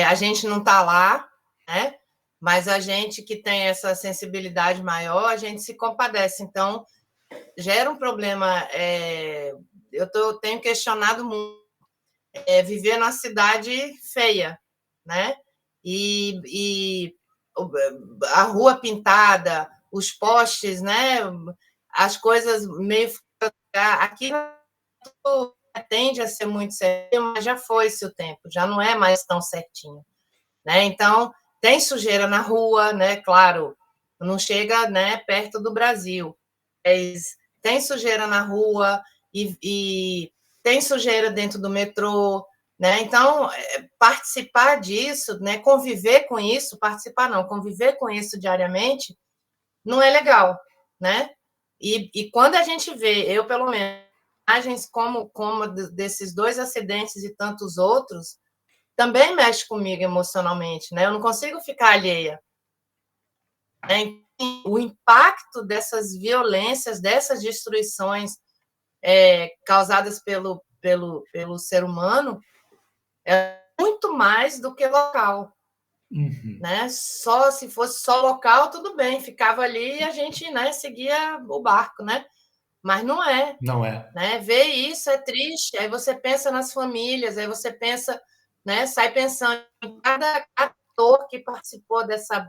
a gente não está lá, né? Mas a gente que tem essa sensibilidade maior, a gente se compadece. Então, gera um problema. Tenho questionado muito viver numa cidade feia, né? E a rua pintada, os postes, né? As coisas meio... Aqui tende a ser muito certinho, mas já foi-se o tempo, já não é mais tão certinho, né? Então, tem sujeira na rua, né? Claro, não chega, né, perto do Brasil, mas tem sujeira na rua e tem sujeira dentro do metrô, né? Então, participar disso, né, conviver com isso, participar não, conviver com isso diariamente, não é legal, né? E quando a gente vê, eu pelo menos, imagens como desses 2 acidentes e tantos outros, também mexe comigo emocionalmente, né? Eu não consigo ficar alheia. O impacto dessas violências, dessas destruições causadas pelo ser humano é muito mais do que local. Uhum. Né? Se fosse só local, tudo bem, ficava ali e a gente, né, seguia o barco, né? Mas não é. Não é. Né? Ver isso é triste, aí você pensa nas famílias, aí você pensa, né, sai pensando em cada ator que participou dessa...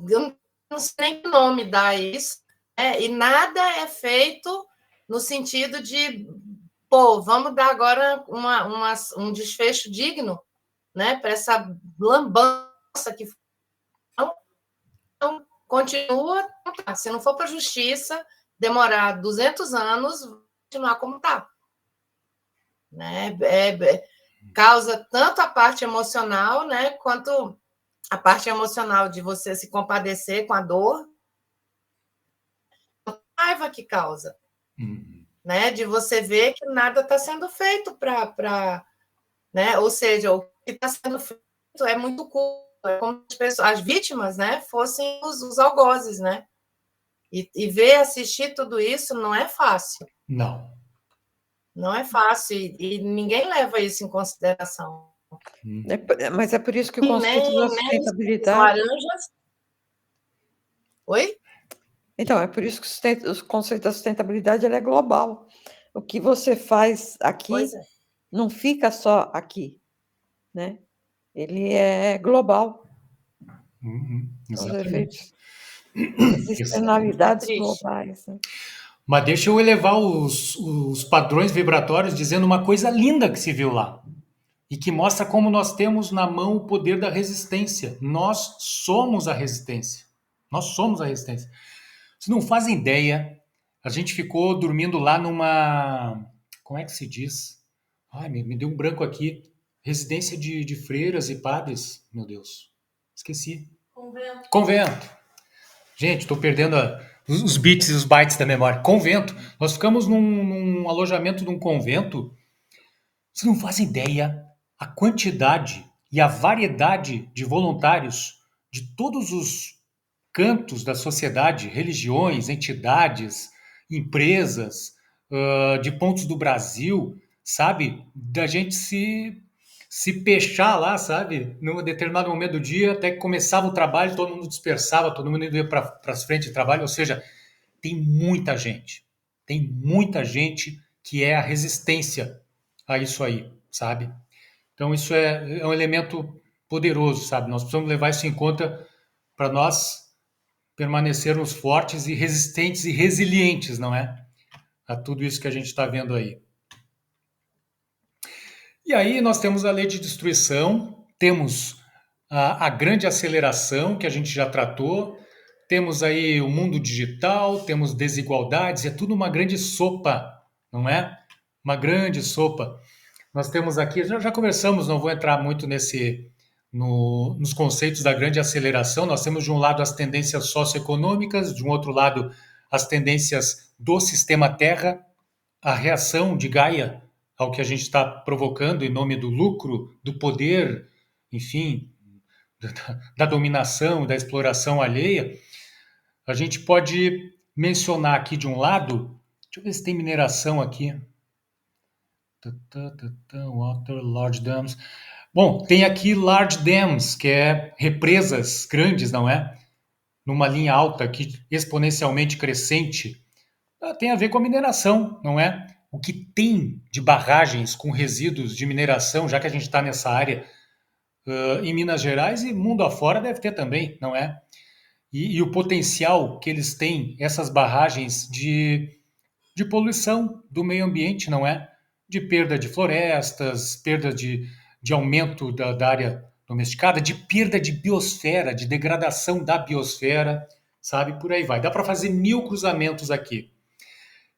Eu não sei nem que nome dá isso, né? E nada é feito no sentido de, vamos dar agora um desfecho digno, né, para essa lambança que não continua. Se não for para a justiça, demorar 200 anos, continuar como está. Né? Causa tanto a parte emocional, né, quanto a parte emocional de você se compadecer com a dor, a raiva que causa. Né, de você ver que nada está sendo feito para... Né? Ou seja, o que está sendo feito é muito curto, é como as vítimas, né, fossem os algozes, né? E ver, assistir tudo isso não é fácil. Não. Não é fácil, e ninguém leva isso em consideração. Mas é por isso que o conceito da sustentabilidade... Laranjas... Oi? Então, é por isso que o conceito da sustentabilidade ele é global. O que você faz aqui não fica só aqui. né? Ele é global, os Exatamente. efeitos, as externalidades Triste. globais, né? Mas deixa eu elevar os padrões vibratórios dizendo uma coisa linda que se viu lá. E que mostra como nós temos na mão o poder da resistência. Nós somos a resistência. Nós somos a resistência. Vocês não fazem ideia. A gente ficou dormindo lá numa. Como é que se diz? Ai, me deu um branco aqui. Residência de freiras e padres. Meu Deus. Esqueci. Convento. Gente, estou perdendo os bits e os bytes da memória. Convento. Nós ficamos num alojamento de um convento. Vocês não fazem ideia a quantidade e a variedade de voluntários de todos os cantos da sociedade, religiões, entidades, empresas, de pontos do Brasil, sabe? Da gente se pechar lá, sabe? Num determinado momento do dia, até que começava o trabalho, todo mundo dispersava, todo mundo ia para as frentes de trabalho, ou seja, tem muita gente que é a resistência a isso aí, sabe? Então isso é um elemento poderoso, sabe? Nós precisamos levar isso em conta para nós permanecermos fortes e resistentes e resilientes, não é? A tudo isso que a gente está vendo aí. E aí nós temos a lei de destruição, temos a grande aceleração que a gente já tratou, temos aí o mundo digital, temos desigualdades, é tudo uma grande sopa, não é? Uma grande sopa. Nós temos aqui, já conversamos, não vou entrar muito nos conceitos da grande aceleração. Nós temos de um lado as tendências socioeconômicas, de um outro lado as tendências do sistema Terra, a reação de Gaia ao que a gente está provocando em nome do lucro, do poder, enfim, da dominação, da exploração alheia. A gente pode mencionar aqui de um lado, deixa eu ver se tem mineração aqui. Water, large dams. Bom, tem aqui large dams, que é represas grandes, não é? Numa linha alta, aqui, exponencialmente crescente. Tem a ver com a mineração, não é? O que tem de barragens com resíduos de mineração, já que a gente está nessa área, em Minas Gerais e mundo afora deve ter também, não é? E o potencial que eles têm, essas barragens de poluição do meio ambiente, não é? De perda de florestas, perda de aumento da área domesticada, de perda de biosfera, de degradação da biosfera, sabe? Por aí vai. Dá para fazer 1000 cruzamentos aqui.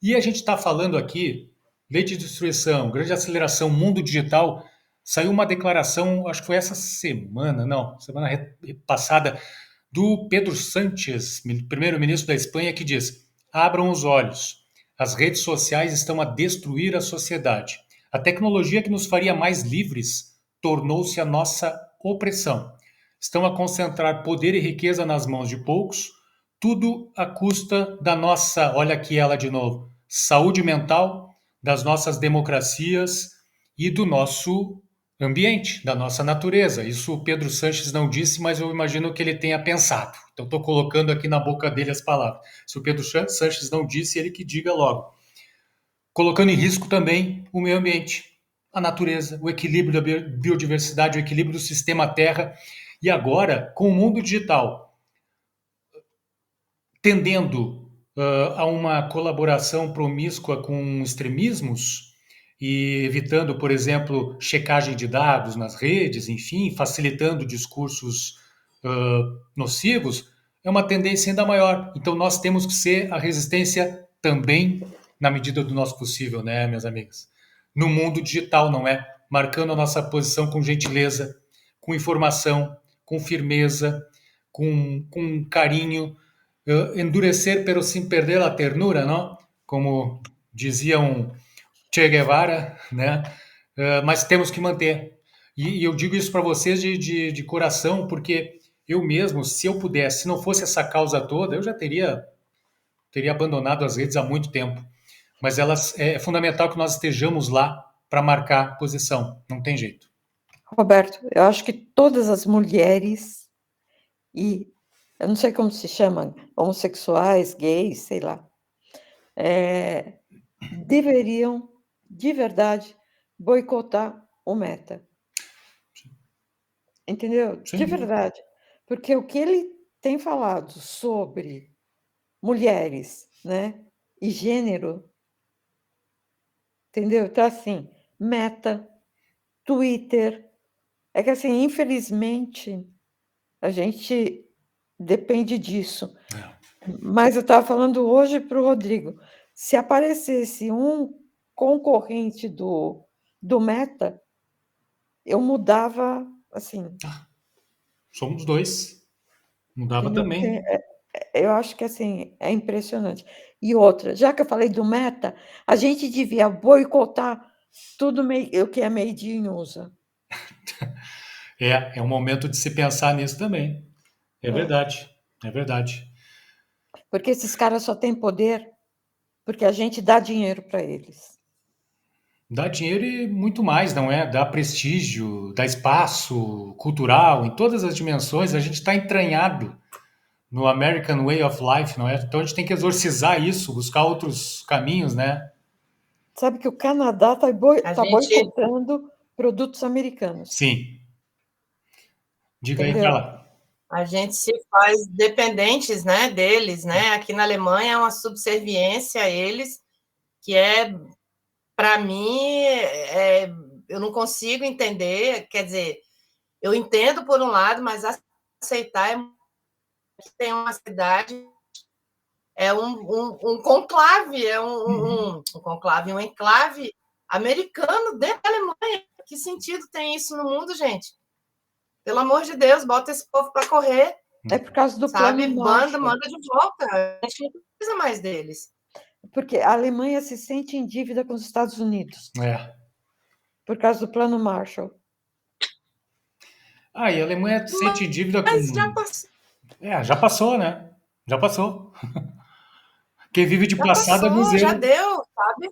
E a gente está falando aqui, lei de destruição, grande aceleração, mundo digital. Saiu uma declaração, acho que foi essa semana, não, semana passada, do Pedro Sánchez, primeiro-ministro da Espanha, que diz: abram os olhos. As redes sociais estão a destruir a sociedade. A tecnologia que nos faria mais livres tornou-se a nossa opressão. Estão a concentrar poder e riqueza nas mãos de poucos, tudo à custa da nossa, olha aqui ela de novo, saúde mental, das nossas democracias e do nosso ambiente, da nossa natureza. Isso o Pedro Sánchez não disse, mas eu imagino que ele tenha pensado. Então estou colocando aqui na boca dele as palavras. Se o Pedro Sánchez não disse, ele que diga logo. Colocando em risco também o meio ambiente, a natureza, o equilíbrio da biodiversidade, o equilíbrio do sistema Terra. E agora, com o mundo digital tendendo a uma colaboração promíscua com extremismos e evitando, por exemplo, checagem de dados nas redes, enfim, facilitando discursos nocivos, é uma tendência ainda maior. Então nós temos que ser a resistência também na medida do nosso possível, né, minhas amigas? No mundo digital, não é? Marcando a nossa posição com gentileza, com informação, com firmeza, com carinho, endurecer pero sin perder a ternura, não? Como dizia um Che Guevara, né? Mas temos que manter. E eu digo isso para vocês de coração, porque eu mesmo, se eu pudesse, se não fosse essa causa toda, eu já teria abandonado as redes há muito tempo. Mas é fundamental que nós estejamos lá para marcar posição, não tem jeito. Roberto, eu acho que todas as mulheres e eu não sei como se chamam, homossexuais, gays, sei lá, deveriam, de verdade, boicotar o Meta. entendeu? Sem De dúvida. verdade. Porque o que ele tem falado sobre mulheres, né, e gênero, entendeu? Então, assim, Meta, Twitter, é que, assim, infelizmente, a gente depende disso. É. Mas eu estava falando hoje para o Rodrigo, se aparecesse um concorrente do Meta, eu mudava, assim, Somos dois. Mudava entendeu? Porque também. eu acho que, assim, é impressionante. E outra, já que eu falei do Meta, a gente devia boicotar tudo o que é made in USA. É um momento de se pensar nisso também. É É, verdade. É verdade. porque esses caras só têm poder porque a gente dá dinheiro para eles. Dá dinheiro e muito mais, não é? Dá prestígio, dá espaço cultural, em todas as dimensões. A gente está entranhado no American Way of Life, não é? Então a gente tem que exorcizar isso, buscar outros caminhos, né? Sabe que o Canadá está A tá gente, boicotando produtos americanos, Sim. Diga aí, entendeu? Carla. a gente se faz dependentes, né, deles, né? Aqui na Alemanha é uma subserviência a eles que para mim, eu não consigo entender. Quer dizer, eu entendo por um lado, mas aceitar que tem uma cidade, é um conclave, um conclave, um enclave americano dentro da Alemanha. Que sentido tem isso no mundo, gente? Pelo amor de Deus, bota esse povo para correr, É por causa do sabe? Plano Manda Marshall, de volta. A gente não precisa mais deles. porque a Alemanha se sente em dívida com os Estados Unidos, É. por causa do Plano Marshall. Ah, e a Alemanha sente dívida Mas já com. passou, Já passou, né? Já passou. Quem vive de passado é já museu. deu, sabe?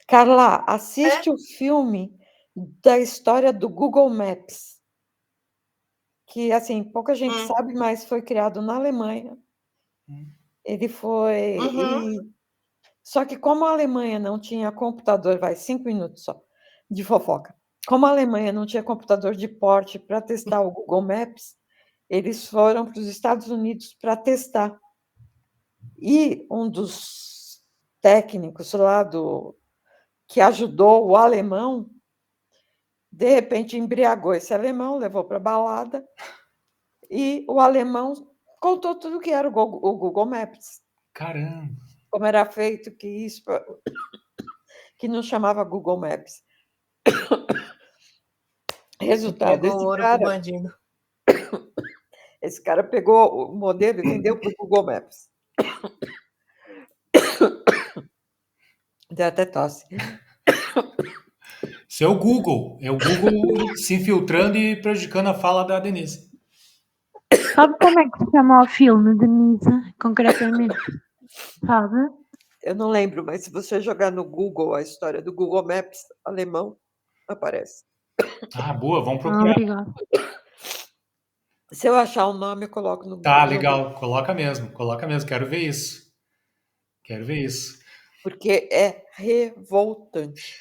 Carla, É. assiste o filme da história do Google Maps, que, assim, pouca gente sabe, mas foi criado na Alemanha. Ele foi... Só que como a Alemanha não tinha computador, 5 minutos só, de fofoca. Como a Alemanha não tinha computador de porte para testar o Google Maps, eles foram para os Estados Unidos para testar. E um dos técnicos lá que ajudou o alemão, de repente embriagou esse alemão, levou para a balada, e o alemão contou tudo que era o Google Maps, Caramba. como era feito, que não chamava Google Maps. Resultado, Pegou o ouro pro bandido. esse cara pegou o modelo e vendeu para o Google Maps. Deu até tosse. Isso é o Google. É o Google se infiltrando e prejudicando a fala da Denise. Sabe como é que se chama o filme, Denise, concretamente? Sabe? Eu não lembro, mas se você jogar no Google a história do Google Maps alemão, aparece. Ah, boa, vamos Ah, procurar. obrigada. Se eu achar o nome, eu coloco no Tá, no- legal. Coloca mesmo, coloca mesmo. Quero ver isso. Quero ver isso. porque é revoltante.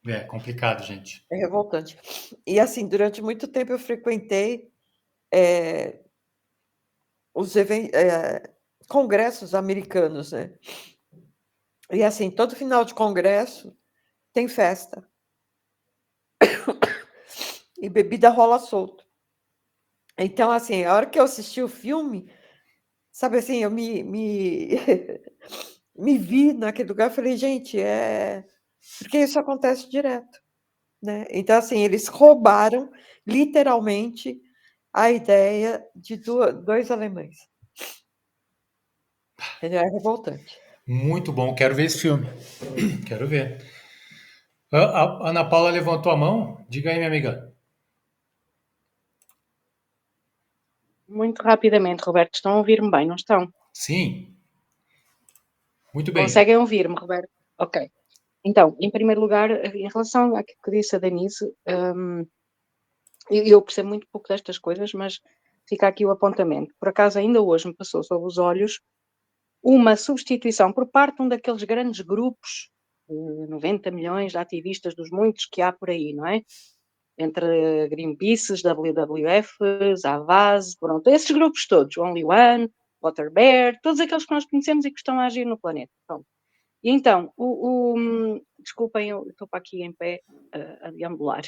É complicado, gente. É revoltante. E, assim, durante muito tempo eu frequentei os congressos americanos, né? E, assim, todo final de congresso tem festa. E bebida rola solto. Então, assim, a hora que eu assisti o filme, sabe assim, eu me vi naquele lugar e falei, gente, porque isso acontece direto, né? Então, assim, eles roubaram, literalmente, a ideia de dois alemães. Entendeu? É revoltante. Muito bom. Quero ver esse filme. Quero ver. A Ana Paula levantou a mão. Diga aí, minha amiga. Muito rapidamente, Roberto, estão a ouvir-me bem, não estão? Sim. Muito bem. Conseguem ouvir-me, Roberto? Ok. Então, em primeiro lugar, em relação àquilo que disse a Denise, eu percebo muito pouco destas coisas, mas fica aqui o apontamento. Por acaso, ainda hoje me passou sob os olhos uma substituição por parte de um daqueles grandes grupos, 90 milhões de ativistas dos muitos que há por aí, não é? entre Greenpeace, WWF, Avaz, pronto, esses grupos todos, Only One, Water Bear, todos aqueles que nós conhecemos e que estão a agir no planeta. Pronto. E então, desculpem, eu estou para aqui em pé a deambular.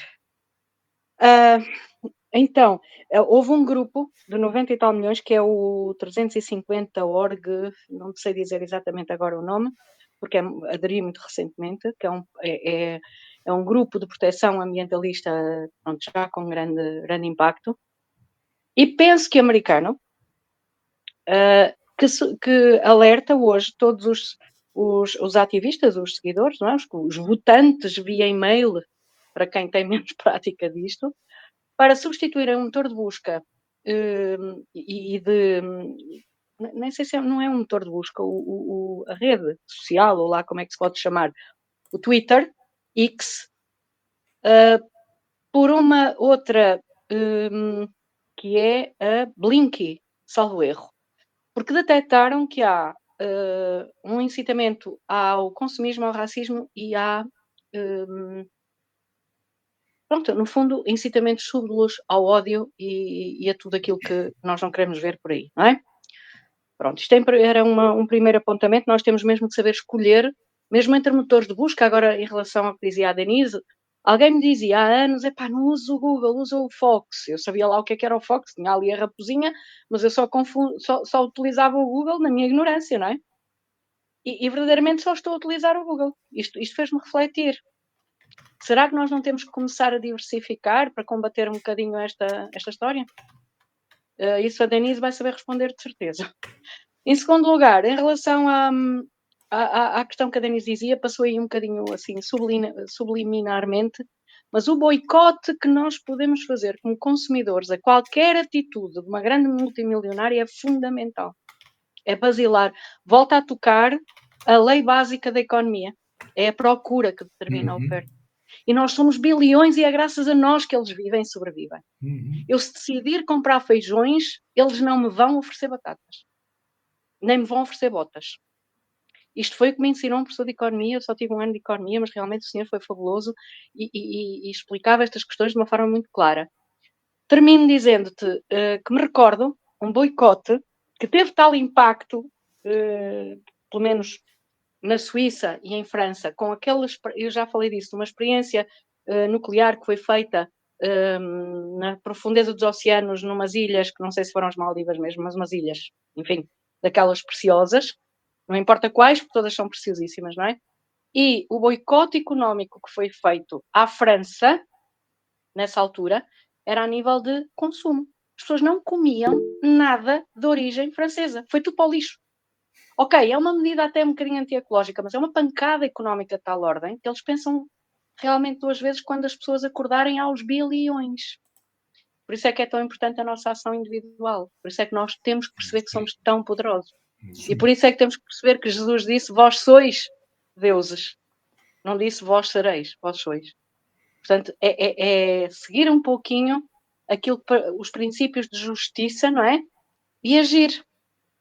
Então, houve um grupo de 90 e tal milhões, que é o 350 org, não sei dizer exatamente agora o nome, porque aderi muito recentemente, que é um grupo de proteção ambientalista, pronto, já com grande impacto, e penso que americano, que alerta hoje todos os ativistas, os seguidores, não é? Os votantes via e-mail, para quem tem menos prática disto, para substituir um motor de busca nem sei se não é um motor de busca, a rede social, ou lá como é que se pode chamar, o Twitter, X, por uma outra que é a Blinky, salvo erro, porque detectaram que há um incitamento ao consumismo, ao racismo e há pronto, no fundo, incitamentos súbdolos ao ódio e a tudo aquilo que nós não queremos ver por aí, não é? Pronto, isto era um primeiro apontamento, nós temos mesmo de saber escolher, mesmo entre motores de busca. Agora, em relação ao que dizia a Denise, alguém me dizia há anos, não uso o Google, uso o Fox. Eu sabia lá o que era o Fox, tinha ali a raposinha, mas eu só utilizava o Google na minha ignorância, não é? E verdadeiramente só estou a utilizar o Google. Isto fez-me refletir. Será que nós não temos que começar a diversificar para combater um bocadinho esta história? Isso a Denise vai saber responder de certeza. Em segundo lugar, em relação à questão que a Denise dizia, passou aí um bocadinho assim subliminarmente, mas o boicote que nós podemos fazer como consumidores a qualquer atitude de uma grande multimilionária é fundamental. É basilar. Volta a tocar a lei básica da economia. É a procura que determina a oferta. E nós somos bilhões e é graças a nós que eles vivem e sobrevivem. Eu, se decidir comprar feijões, eles não me vão oferecer batatas. Nem me vão oferecer botas. Isto foi o que me ensinou um professor de economia. Eu só tive um ano de economia, mas realmente o senhor foi fabuloso e explicava estas questões de uma forma muito clara. Termino dizendo-te que me recordo um boicote que teve tal impacto, pelo menos na Suíça e em França, com aquelas, eu já falei disso, uma experiência nuclear que foi feita na profundeza dos oceanos, numas ilhas, que não sei se foram as Maldivas mesmo, mas umas ilhas, enfim, daquelas preciosas, não importa quais, porque todas são preciosíssimas, não é? E o boicote económico que foi feito à França, nessa altura, era a nível de consumo. As pessoas não comiam nada de origem francesa. Foi tudo para o lixo. Ok, é uma medida até um bocadinho antiecológica, mas é uma pancada económica de tal ordem que eles pensam realmente duas vezes quando as pessoas acordarem aos bilhões. Por isso é que é tão importante a nossa ação individual. Por isso é que nós temos que perceber que somos tão poderosos. E por isso é que temos que perceber que Jesus disse: vós sois deuses. Não disse vós sereis, vós sois. Portanto, é seguir um pouquinho os princípios de justiça, não é? E agir.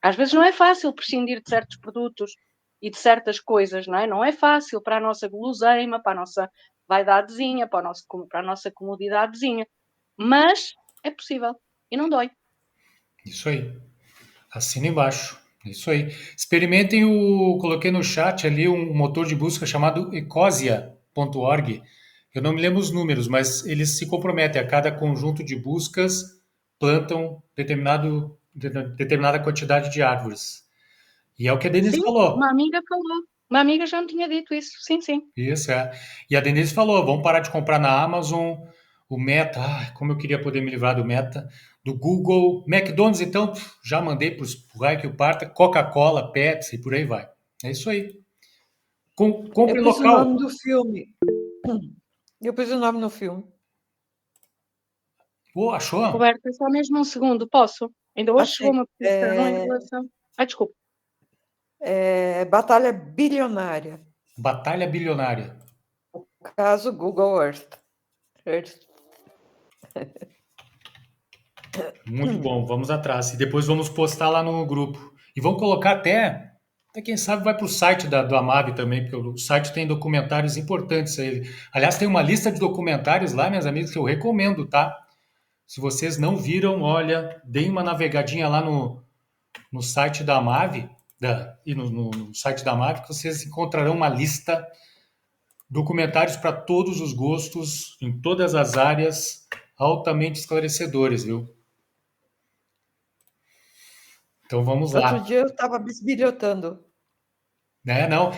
Às vezes não é fácil prescindir de certos produtos e de certas coisas, não é? Não é fácil para a nossa guloseima, para a nossa vaidadezinha, para a nossa comodidadezinha. Mas é possível e não dói. Isso aí. Assina embaixo. Isso aí. Experimentem coloquei no chat ali um motor de busca chamado ecosia.org. Eu não me lembro os números, mas eles se comprometem a cada conjunto de buscas plantam determinada quantidade de árvores. E é o que a Denise falou. Uma amiga falou. Uma amiga já me tinha dito isso. Sim. Isso, é. E a Denise falou, vamos parar de comprar na Amazon, o Meta, como eu queria poder me livrar do Meta, do Google, McDonald's, então, já mandei para o raio que o parta, Coca-Cola, Pepsi, e por aí vai. É isso aí. Compre Eu pus local. o nome do filme. Eu pus o nome no filme. Pô, achou? Roberta, só mesmo um segundo, posso? Ainda hoje Achei. chegou uma petição em relação... desculpa. Batalha Bilionária. Batalha Bilionária. Caso Google Earth. Muito bom, vamos atrás. E depois vamos postar lá no grupo. E vamos colocar até Até quem sabe vai para o site do Amave também, porque o site tem documentários importantes aí. Aliás, tem uma lista de documentários lá, minhas amigas, que eu recomendo, tá? Se vocês não viram, olha, deem uma navegadinha lá no site da Amave, e no site da Amave, que vocês encontrarão uma lista, documentários para todos os gostos, em todas as áreas, altamente esclarecedores, viu? Então vamos lá. Outro dia eu estava bisbilhotando. Né? Não,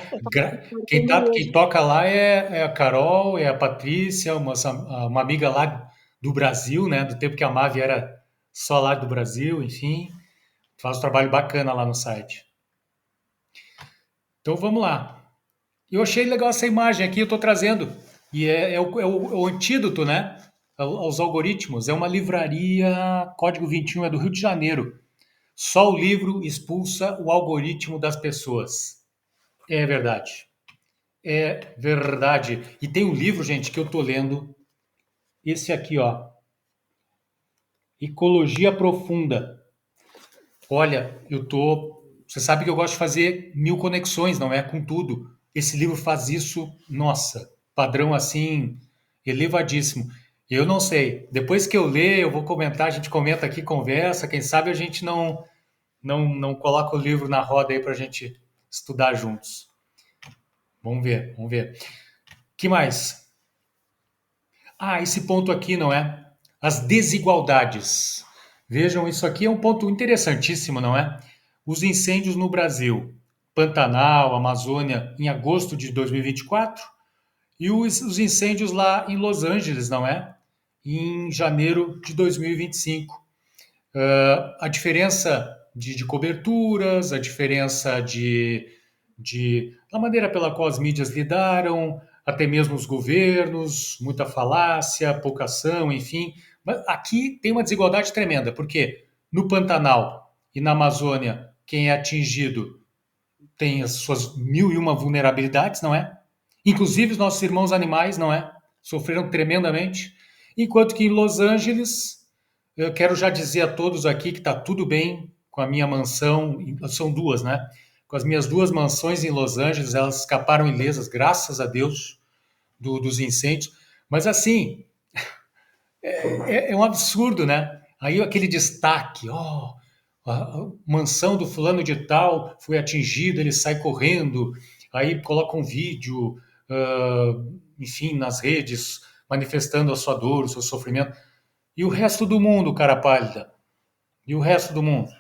quem, quem toca lá é a Carol, é a Patrícia, uma amiga lá do Brasil, né? Do tempo que a Mavi era só lá do Brasil, enfim, faz um trabalho bacana lá no site. Então vamos lá. Eu achei legal essa imagem aqui, eu estou trazendo, e é o antídoto, né? Aos algoritmos. É uma livraria, Código 21 é do Rio de Janeiro. Só o livro expulsa o algoritmo das pessoas. É verdade. É verdade. E tem um livro, gente, que eu tô lendo. Esse aqui, ó. Ecologia Profunda. Olha, eu tô. Você sabe que eu gosto de fazer 1000 conexões, não é? Com tudo. Esse livro faz isso, nossa, padrão assim, elevadíssimo. Eu não sei. Depois que eu ler, eu vou comentar, a gente comenta aqui, conversa. Quem sabe a gente não coloca o livro na roda aí pra gente estudar juntos. Vamos ver, vamos ver. Que mais? Ah, esse ponto aqui, não é? As desigualdades. Vejam, isso aqui é um ponto interessantíssimo, não é? Os incêndios no Brasil, Pantanal, Amazônia, em agosto de 2024, e os incêndios lá em Los Angeles, não é? Em janeiro de 2025. A diferença de coberturas, a diferença a maneira pela qual as mídias lidaram, até mesmo os governos, muita falácia, pouca ação, enfim. Mas aqui tem uma desigualdade tremenda, porque no Pantanal e na Amazônia, quem é atingido tem as suas 1001 vulnerabilidades, não é? Inclusive os nossos irmãos animais, não é? Sofreram tremendamente. Enquanto que em Los Angeles, eu quero já dizer a todos aqui que está tudo bem com a minha mansão, são duas, né? Com as minhas duas mansões em Los Angeles, elas escaparam ilesas, graças a Deus, dos incêndios. Mas assim, é um absurdo, né? Aí aquele destaque, ó, a mansão do fulano de tal foi atingida, ele sai correndo, aí coloca um vídeo, enfim, nas redes, manifestando a sua dor, o seu sofrimento. E o resto do mundo, cara pálida? E o resto do mundo?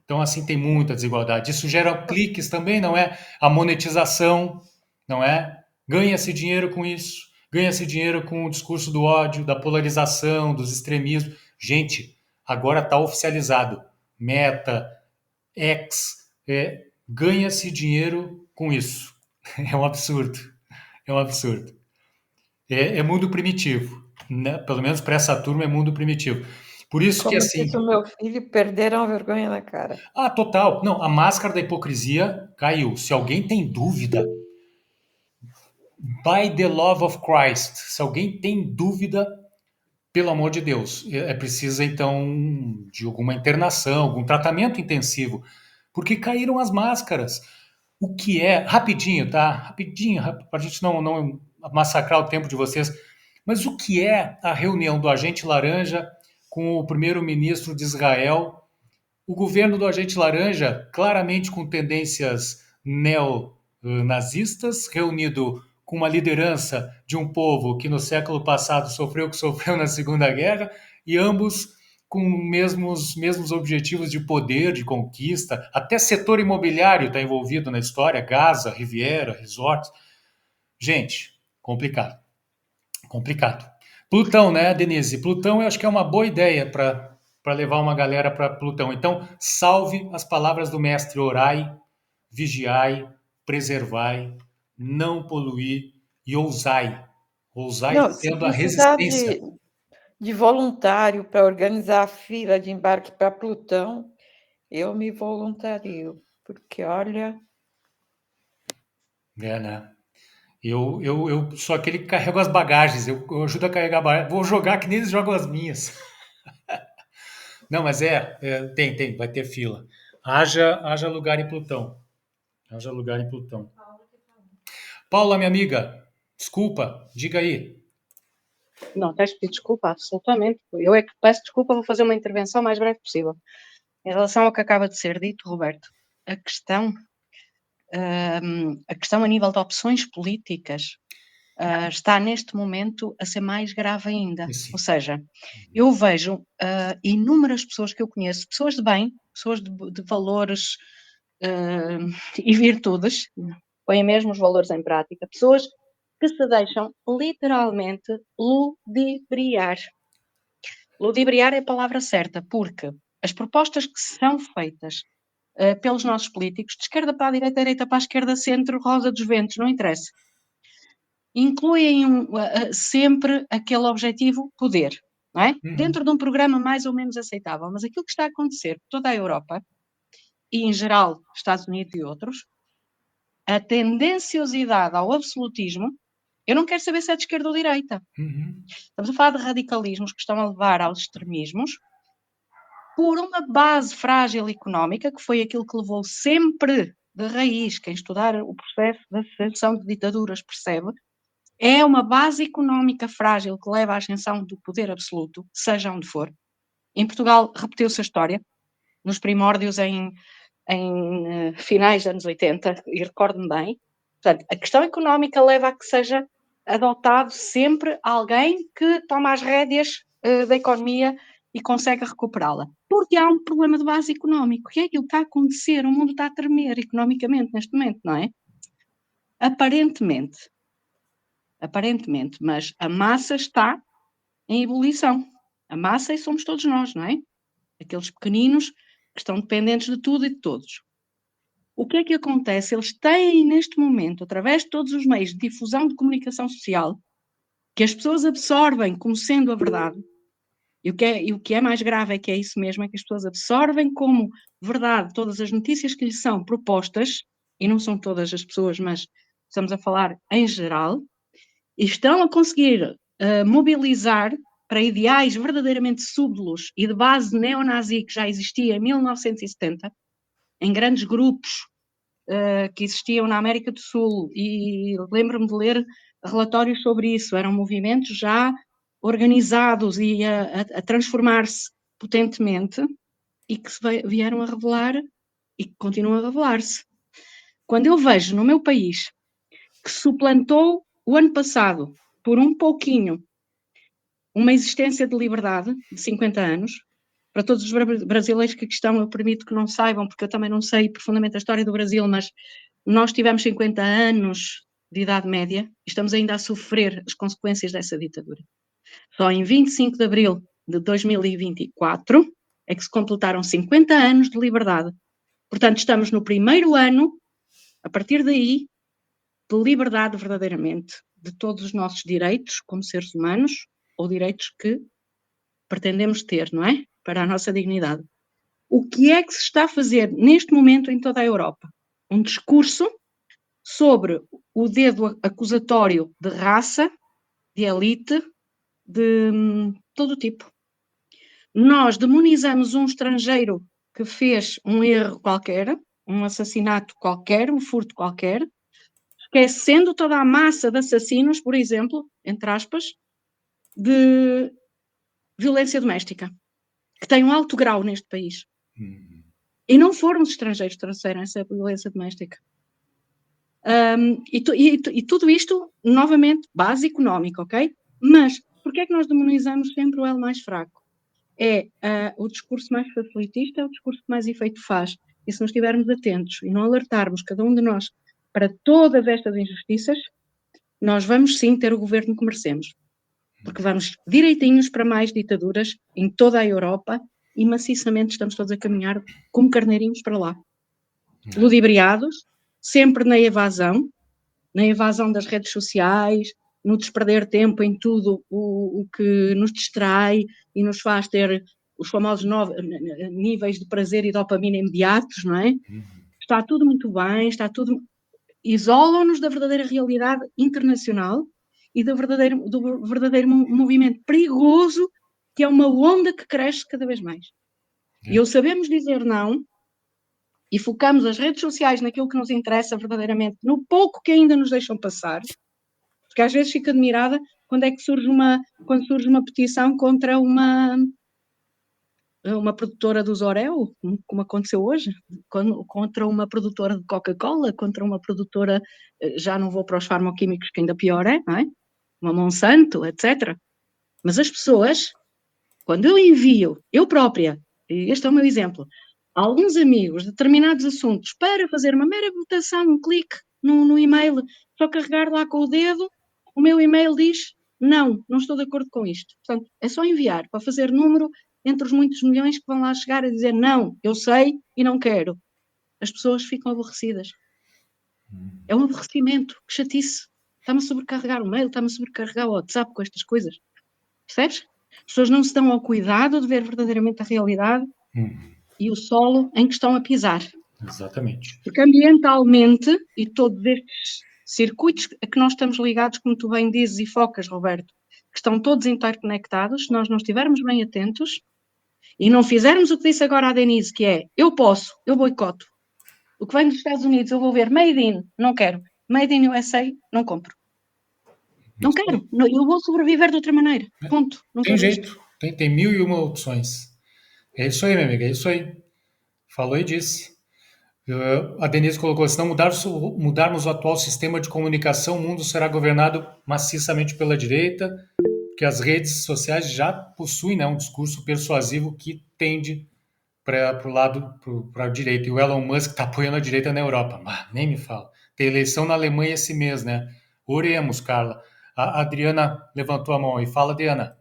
Então, assim, tem muita desigualdade. Isso gera cliques também, não é? A monetização, não é? Ganha-se dinheiro com isso. Ganha-se dinheiro com o discurso do ódio, da polarização, dos extremismos. Gente, agora está oficializado. Meta, X, ganha-se dinheiro com isso. É um absurdo. É um absurdo. É mundo primitivo. Né? Pelo menos para essa turma é mundo primitivo. Por isso Como que assim. disse o meu filho, perderam a vergonha na cara. Ah, total. Não, a máscara da hipocrisia caiu. Se alguém tem dúvida, by the love of Christ, se alguém tem dúvida, pelo amor de Deus, é preciso então de alguma internação, algum tratamento intensivo, porque caíram as máscaras. O que é, rapidinho, tá? Rapidinho, para a gente não massacrar o tempo de vocês, mas o que é a reunião do agente laranja com o primeiro-ministro de Israel? O governo do agente laranja, claramente com tendências neonazistas, reunido com uma liderança de um povo que no século passado sofreu o que sofreu na Segunda Guerra, e ambos com mesmos objetivos de poder, de conquista, até setor imobiliário está envolvido na história, Gaza, Riviera, resorts. Gente, complicado. Complicado. Plutão, né, Denise? Plutão eu acho que é uma boa ideia para levar uma galera para Plutão. Então, salve as palavras do mestre: orai, vigiai, preservai, não poluir e ousai. Ousai Não, se tendo a precisar resistência. de voluntário para organizar a fila de embarque para Plutão, eu me voluntario, porque olha. É, né? Eu sou aquele que carrega as bagagens, eu ajudo a carregar bagagens. Vou jogar que nem eles jogam as minhas. Não, mas tem, vai ter fila. Haja lugar em Plutão. Haja lugar em Plutão. Paula, minha amiga, desculpa, diga aí. Não, tens de pedir desculpa, absolutamente. Eu é que peço desculpa, vou fazer uma intervenção o mais breve possível. Em relação ao que acaba de ser dito, Roberto, a questão a nível de opções políticas está neste momento a ser mais grave ainda. Isso. Ou seja, eu vejo inúmeras pessoas que eu conheço, pessoas de bem, pessoas de valores e virtudes, põem mesmo os valores em prática, pessoas que se deixam literalmente ludibriar. Ludibriar é a palavra certa, porque as propostas que são feitas pelos nossos políticos, de esquerda para a direita para a esquerda, centro, rosa dos ventos, não interessa, incluem sempre aquele objetivo poder, não é? Dentro de um programa mais ou menos aceitável, mas aquilo que está a acontecer por toda a Europa, e em geral Estados Unidos e outros, a tendenciosidade ao absolutismo, eu não quero saber se é de esquerda ou de direita. Estamos a falar de radicalismos que estão a levar aos extremismos por uma base frágil económica, que foi aquilo que levou sempre de raiz, quem estudar o processo da ascensão de ditaduras percebe, é uma base económica frágil que leva à ascensão do poder absoluto, seja onde for. Em Portugal repetiu-se a história, nos primórdios em finais dos anos 80, e recordo-me bem. Portanto, a questão económica leva a que seja adotado sempre alguém que toma as rédeas da economia e consegue recuperá-la. Porque há um problema de base económico, que é aquilo que está a acontecer, o mundo está a tremer economicamente neste momento, não é? Aparentemente, mas a massa está em ebulição. A massa e somos todos nós, não é? Aqueles pequeninos que estão dependentes de tudo e de todos. O que é que acontece? Eles têm, neste momento, através de todos os meios de difusão de comunicação social, que as pessoas absorvem como sendo a verdade, e o que é mais grave é que é isso mesmo, é que as pessoas absorvem como verdade todas as notícias que lhes são propostas, e não são todas as pessoas, mas estamos a falar em geral, e estão a conseguir mobilizar para ideais verdadeiramente súbdilos e de base neonazi que já existia em 1970, em grandes grupos que existiam na América do Sul, e lembro-me de ler relatórios sobre isso. Eram movimentos já organizados e a transformar-se potentemente e que se vieram a revelar e que continuam a revelar-se. Quando eu vejo no meu país que suplantou o ano passado por um pouquinho uma existência de liberdade de 50 anos, para todos os brasileiros que aqui estão, eu permito que não saibam, porque eu também não sei profundamente a história do Brasil, mas nós tivemos 50 anos de idade média e estamos ainda a sofrer as consequências dessa ditadura. Só em 25 de abril de 2024 é que se completaram 50 anos de liberdade. Portanto, estamos no primeiro ano, a partir daí, de liberdade verdadeiramente, de todos os nossos direitos como seres humanos, ou direitos que pretendemos ter, não é? Para a nossa dignidade. O que é que se está a fazer neste momento em toda a Europa? Um discurso sobre o dedo acusatório de raça, de elite, de todo tipo. Nós demonizamos um estrangeiro que fez um erro qualquer, um assassinato qualquer, um furto qualquer, esquecendo toda a massa de assassinos, por exemplo, entre aspas, de violência doméstica, que tem um alto grau neste país. E não foram os estrangeiros que trouxeram essa violência doméstica. E tudo isto, novamente, base económica, ok? Mas porquê é que nós demonizamos sempre o elo mais fraco? É o discurso mais facilitista, é o discurso que mais efeito faz. E se não estivermos atentos e não alertarmos cada um de nós para todas estas injustiças, nós vamos sim ter o governo que merecemos. Porque vamos direitinhos para mais ditaduras em toda a Europa e maciçamente estamos todos a caminhar como carneirinhos para lá. Ludibriados, sempre na evasão das redes sociais, no desperder tempo em tudo o que nos distrai e nos faz ter os famosos níveis de prazer e dopamina imediatos, não é? Está tudo muito bem, isolam-nos da verdadeira realidade internacional e do verdadeiro movimento perigoso, que é uma onda que cresce cada vez mais. E eu sabemos dizer não, e focamos as redes sociais naquilo que nos interessa verdadeiramente, no pouco que ainda nos deixam passar, porque às vezes fico admirada quando é que surge quando surge uma petição contra uma produtora dos Oreo, como aconteceu hoje, contra uma produtora de Coca-Cola, contra uma produtora, já não vou para os farmacoquímicos, que ainda pior é, não é? Uma Monsanto, etc. Mas as pessoas, quando eu envio, eu própria, e este é o meu exemplo, a alguns amigos determinados assuntos para fazer uma mera votação, um clique no e-mail, só carregar lá com o dedo, o meu e-mail diz não estou de acordo com isto. Portanto, é só enviar para fazer número entre os muitos milhões que vão lá chegar a dizer não, eu sei e não quero. As pessoas ficam aborrecidas. É um aborrecimento, que chatice. Está-me a sobrecarregar o mail, está-me a sobrecarregar o WhatsApp com estas coisas. Percebes? As pessoas não se dão ao cuidado de ver verdadeiramente a realidade e o solo em que estão a pisar. Exatamente. Porque ambientalmente, e todos estes circuitos a que nós estamos ligados, como tu bem dizes e focas, Roberto, que estão todos interconectados, se nós não estivermos bem atentos e não fizermos o que disse agora a Denise, que é, eu boicoto. O que vem dos Estados Unidos, eu vou ver Made in, não quero. Made in USA, não compro. Não quero. Eu vou sobreviver de outra maneira. Ponto. Não Tem quero jeito. Tem 1001 opções. É isso aí, minha amiga. É isso aí. Falou e disse. A Denise colocou, se não mudarmos o atual sistema de comunicação, o mundo será governado maciçamente pela direita, porque as redes sociais já possuem, né, um discurso persuasivo que tende para o lado, para a direita. E o Elon Musk está apoiando a direita na Europa. Nem me fala. Tem eleição na Alemanha esse mês, né? Oremos, Carla. A Adriana levantou a mão aí. Fala, Adriana.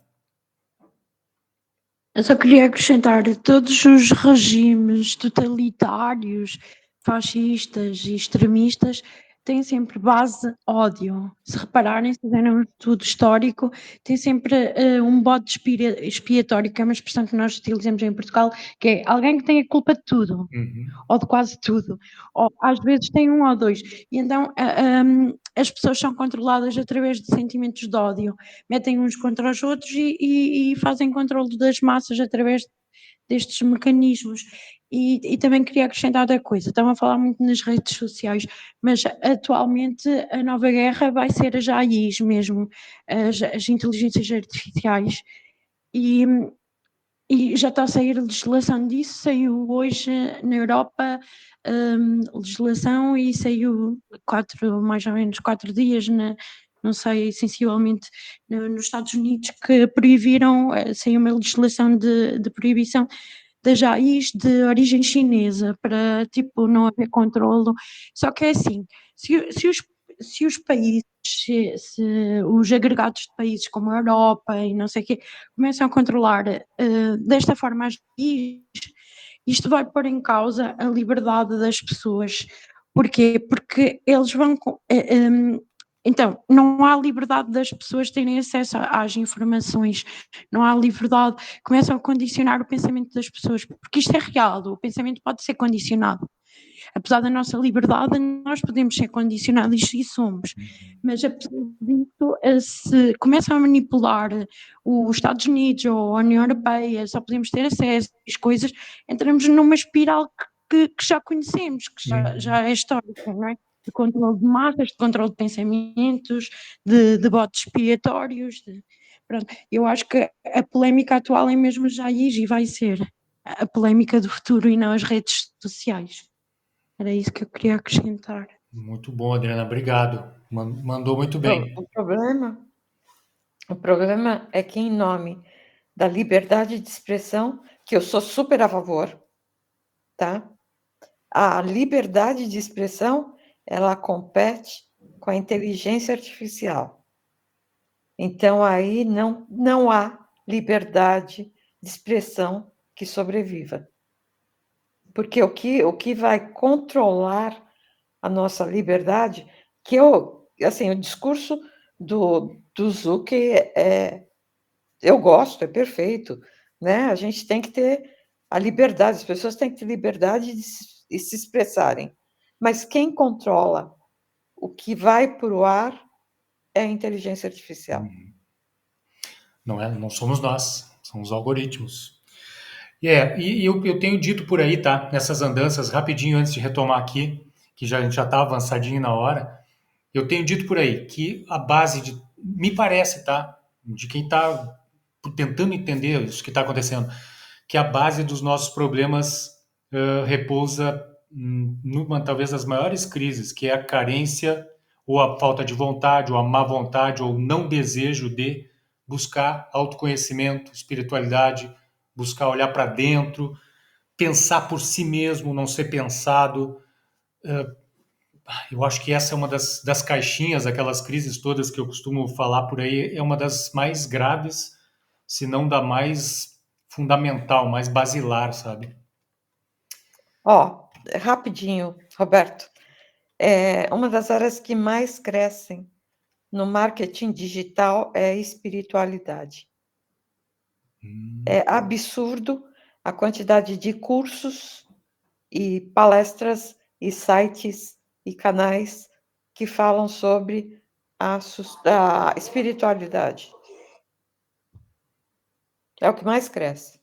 Eu só queria acrescentar, todos os regimes totalitários, fascistas e extremistas têm sempre base ódio. Se repararem, se fizerem um estudo histórico, tem sempre um bode expiatório, que é uma expressão que nós utilizamos em Portugal, que é alguém que tem a culpa de tudo, ou de quase tudo, ou às vezes tem um ou dois. E então as pessoas são controladas através de sentimentos de ódio, metem uns contra os outros e fazem controle das massas através destes mecanismos. E também queria acrescentar outra coisa, estão a falar muito nas redes sociais, mas atualmente a nova guerra vai ser as AIs mesmo, as inteligências artificiais, e já está a sair legislação disso, saiu hoje na Europa legislação e saiu mais ou menos 4 dias, não sei, sensivelmente nos Estados Unidos, que proibiram, saiu uma legislação de proibição das AIs de origem chinesa, para tipo não haver controlo. Só que é assim, se os países, se os agregados de países como a Europa e não sei o quê, começam a controlar desta forma as AIs, isto vai pôr em causa a liberdade das pessoas. Porquê? Porque eles vão... então, não há liberdade das pessoas terem acesso às informações, não há liberdade, começam a condicionar o pensamento das pessoas, porque isto é real, o pensamento pode ser condicionado. Apesar da nossa liberdade, nós podemos ser condicionados e somos, mas apesar disso, se começam a manipular os Estados Unidos ou a União Europeia, só podemos ter acesso às coisas, entramos numa espiral que já conhecemos, que já é histórica, não é? De controle de massas, de controle de pensamentos, de botes expiatórios. Pronto. Eu acho que a polémica atual é mesmo já e vai ser a polémica do futuro e não as redes sociais. Era isso que eu queria acrescentar. Muito bom, Adriana. Obrigado. Mandou muito bem. O problema é que, em nome da liberdade de expressão, que eu sou super a favor, tá? A liberdade de expressão, ela compete com a inteligência artificial. Então, aí não há liberdade de expressão que sobreviva. Porque o que vai controlar a nossa liberdade, que assim, o discurso do Zucker eu gosto, é perfeito, né? A gente tem que ter a liberdade, as pessoas têm que ter liberdade de se expressarem. Mas quem controla o que vai para o ar é a inteligência artificial. Não somos nós, são os algoritmos. Eu tenho dito por aí, tá? Nessas andanças, rapidinho antes de retomar aqui, que a gente já está avançadinho na hora, eu tenho dito por aí que a base de, me parece, tá? De quem está tentando entender isso que está acontecendo, que a base dos nossos problemas repousa numa talvez das maiores crises, que é a carência ou a falta de vontade, ou a má vontade, ou não desejo de buscar autoconhecimento, espiritualidade, buscar olhar para dentro, pensar por si mesmo, não ser pensado. Eu acho que essa é uma das caixinhas, aquelas crises todas que eu costumo falar por aí, é uma das mais graves, se não da mais fundamental, mais basilar, sabe? Ó, rapidinho, Roberto. Uma das áreas que mais crescem no marketing digital é a espiritualidade. É absurdo a quantidade de cursos e palestras e sites e canais que falam sobre a espiritualidade. É o que mais cresce.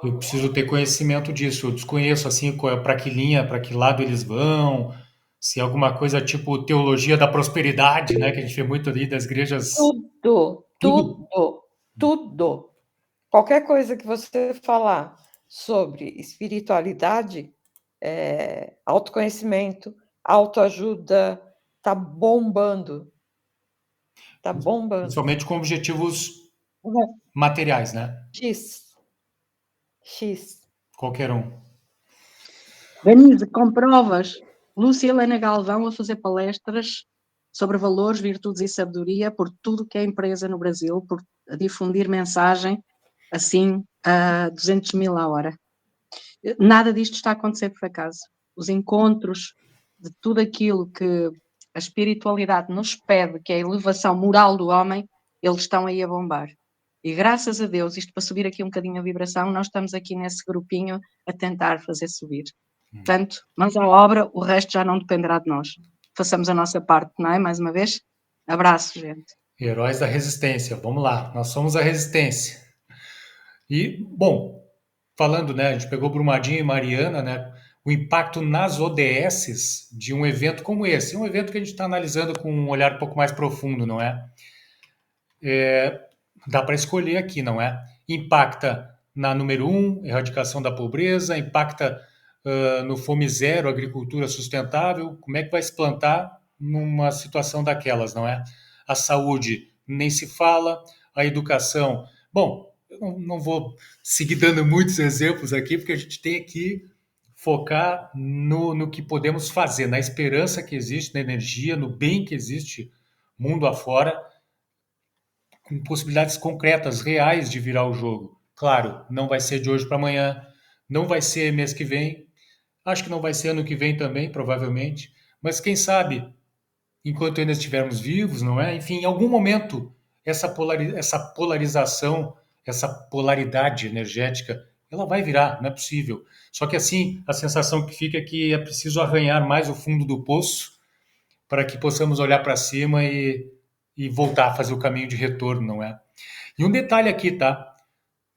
Eu preciso ter conhecimento disso. Eu desconheço assim para que linha, para que lado eles vão. Se é alguma coisa tipo teologia da prosperidade, né, que a gente vê muito ali das igrejas. Tudo. Qualquer coisa que você falar sobre espiritualidade, autoconhecimento, autoajuda, está bombando. Está bombando. Principalmente com objetivos materiais, né? X. Qualquer um. Denise, com provas. Lúcia Helena Galvão a fazer palestras sobre valores, virtudes e sabedoria por tudo que é empresa no Brasil, por difundir mensagem assim a 200 mil a hora. Nada disto está a acontecer por acaso. Os encontros de tudo aquilo que a espiritualidade nos pede, que é a elevação moral do homem, eles estão aí a bombar. E graças a Deus, isto para subir aqui um bocadinho a vibração, nós estamos aqui nesse grupinho a tentar fazer subir. Portanto, mãos à obra, o resto já não dependerá de nós. Façamos a nossa parte, não é? Mais uma vez, abraço, gente. Heróis da resistência, vamos lá, nós somos a resistência. E, bom, falando, né, a gente pegou Brumadinho e Mariana, né, o impacto nas ODSs de um evento como esse, um evento que a gente está analisando com um olhar um pouco mais profundo, não é? Dá para escolher aqui, não é? Impacta na número 1, erradicação da pobreza, impacta no Fome Zero, agricultura sustentável, como é que vai se plantar numa situação daquelas, não é? A saúde nem se fala, a educação... Bom, eu não vou seguir dando muitos exemplos aqui, porque a gente tem que focar no que podemos fazer, na esperança que existe, na energia, no bem que existe mundo afora, com possibilidades concretas, reais de virar o jogo. Claro, não vai ser de hoje para amanhã, não vai ser mês que vem, acho que não vai ser ano que vem também, provavelmente, mas quem sabe, enquanto ainda estivermos vivos, não é? Enfim, em algum momento, essa polarização, essa polaridade energética, ela vai virar, não é possível. Só que assim, a sensação que fica é que é preciso arranhar mais o fundo do poço para que possamos olhar para cima e voltar a fazer o caminho de retorno, não é? E um detalhe aqui, tá?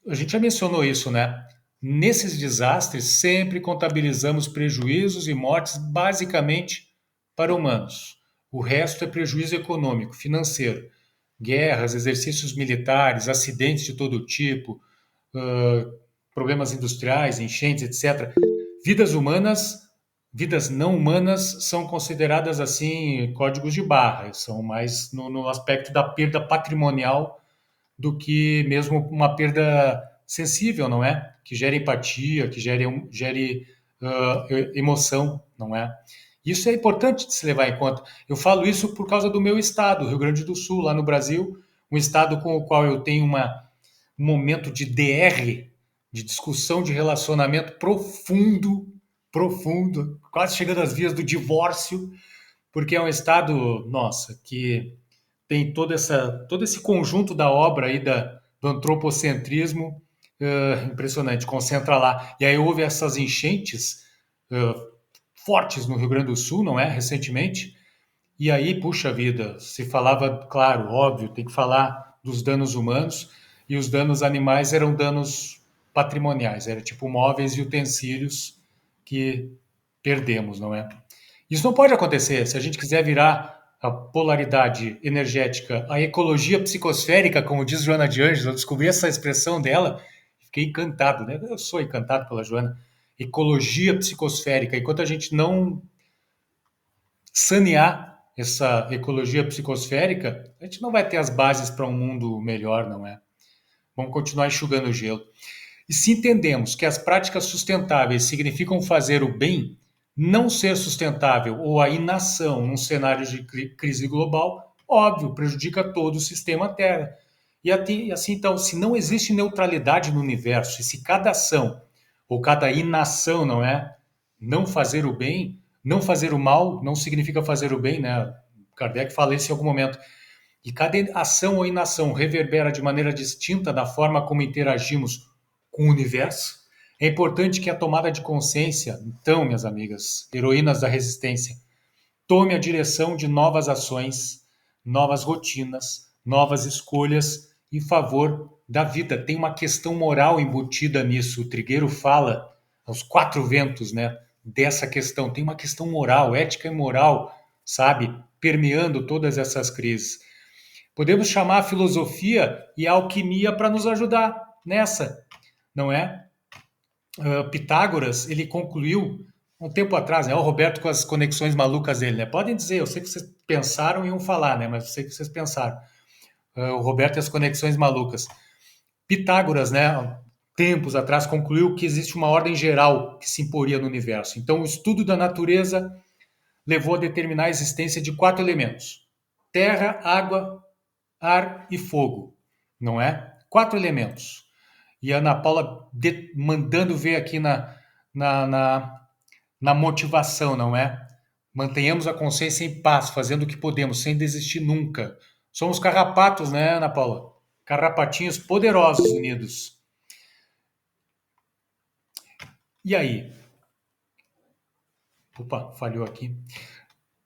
A gente já mencionou isso, né? Nesses desastres, sempre contabilizamos prejuízos e mortes basicamente para humanos. O resto é prejuízo econômico, financeiro. Guerras, exercícios militares, acidentes de todo tipo, problemas industriais, enchentes, etc. Vidas humanas, vidas não humanas são consideradas assim códigos de barra, são mais no aspecto da perda patrimonial do que mesmo uma perda sensível, não é? Que gere empatia, que gere emoção, não é? Isso é importante de se levar em conta. Eu falo isso por causa do meu estado, Rio Grande do Sul, lá no Brasil, um estado com o qual eu tenho um momento de DR, de discussão de relacionamento profundo, quase chegando às vias do divórcio, porque é um estado, nossa, que tem todo esse conjunto da obra aí do antropocentrismo impressionante, concentra lá. E aí houve essas enchentes fortes no Rio Grande do Sul, não é? Recentemente. E aí, puxa vida, se falava, claro, óbvio, tem que falar dos danos humanos, e os danos animais eram danos patrimoniais, era tipo móveis e utensílios que perdemos, não é? Isso não pode acontecer. Se a gente quiser virar a polaridade energética, a ecologia psicosférica, como diz Joana de Ângeles, eu descobri essa expressão dela, fiquei encantado, né? Eu sou encantado pela Joana. Ecologia psicosférica. Enquanto a gente não sanear essa ecologia psicosférica, a gente não vai ter as bases para um mundo melhor, não é? Vamos continuar enxugando o gelo. E se entendemos que as práticas sustentáveis significam fazer o bem, não ser sustentável ou a inação num cenário de crise global, óbvio, prejudica todo o sistema Terra. E assim, então, se não existe neutralidade no universo, e se cada ação ou cada inação, não é, não fazer o bem, não fazer o mal, não significa fazer o bem, né? Kardec fala isso em algum momento. E cada ação ou inação reverbera de maneira distinta da forma como interagimos com o universo. É importante que a tomada de consciência, então, minhas amigas, heroínas da resistência, tome a direção de novas ações, novas rotinas, novas escolhas em favor da vida. Tem uma questão moral embutida nisso. O Trigueiro fala aos quatro ventos, né, dessa questão. Tem uma questão moral, ética e moral, sabe, permeando todas essas crises. Podemos chamar a filosofia e a alquimia para nos ajudar nessa, não é? Pitágoras, ele concluiu um tempo atrás, né? O Roberto com as conexões malucas dele, né? Podem dizer, eu sei que vocês pensaram e iam falar, né? Mas eu sei que vocês pensaram. O Roberto e as conexões malucas. Pitágoras, né? Tempos atrás, concluiu que existe uma ordem geral que se imporia no universo. Então, o estudo da natureza levou a determinar a existência de 4 elementos: terra, água, ar e fogo, não é? 4 elementos. E a Ana Paula mandando ver aqui na motivação, não é? Mantenhamos a consciência em paz, fazendo o que podemos, sem desistir nunca. Somos carrapatos, né, Ana Paula? Carrapatinhos poderosos unidos. E aí? Opa, falhou aqui.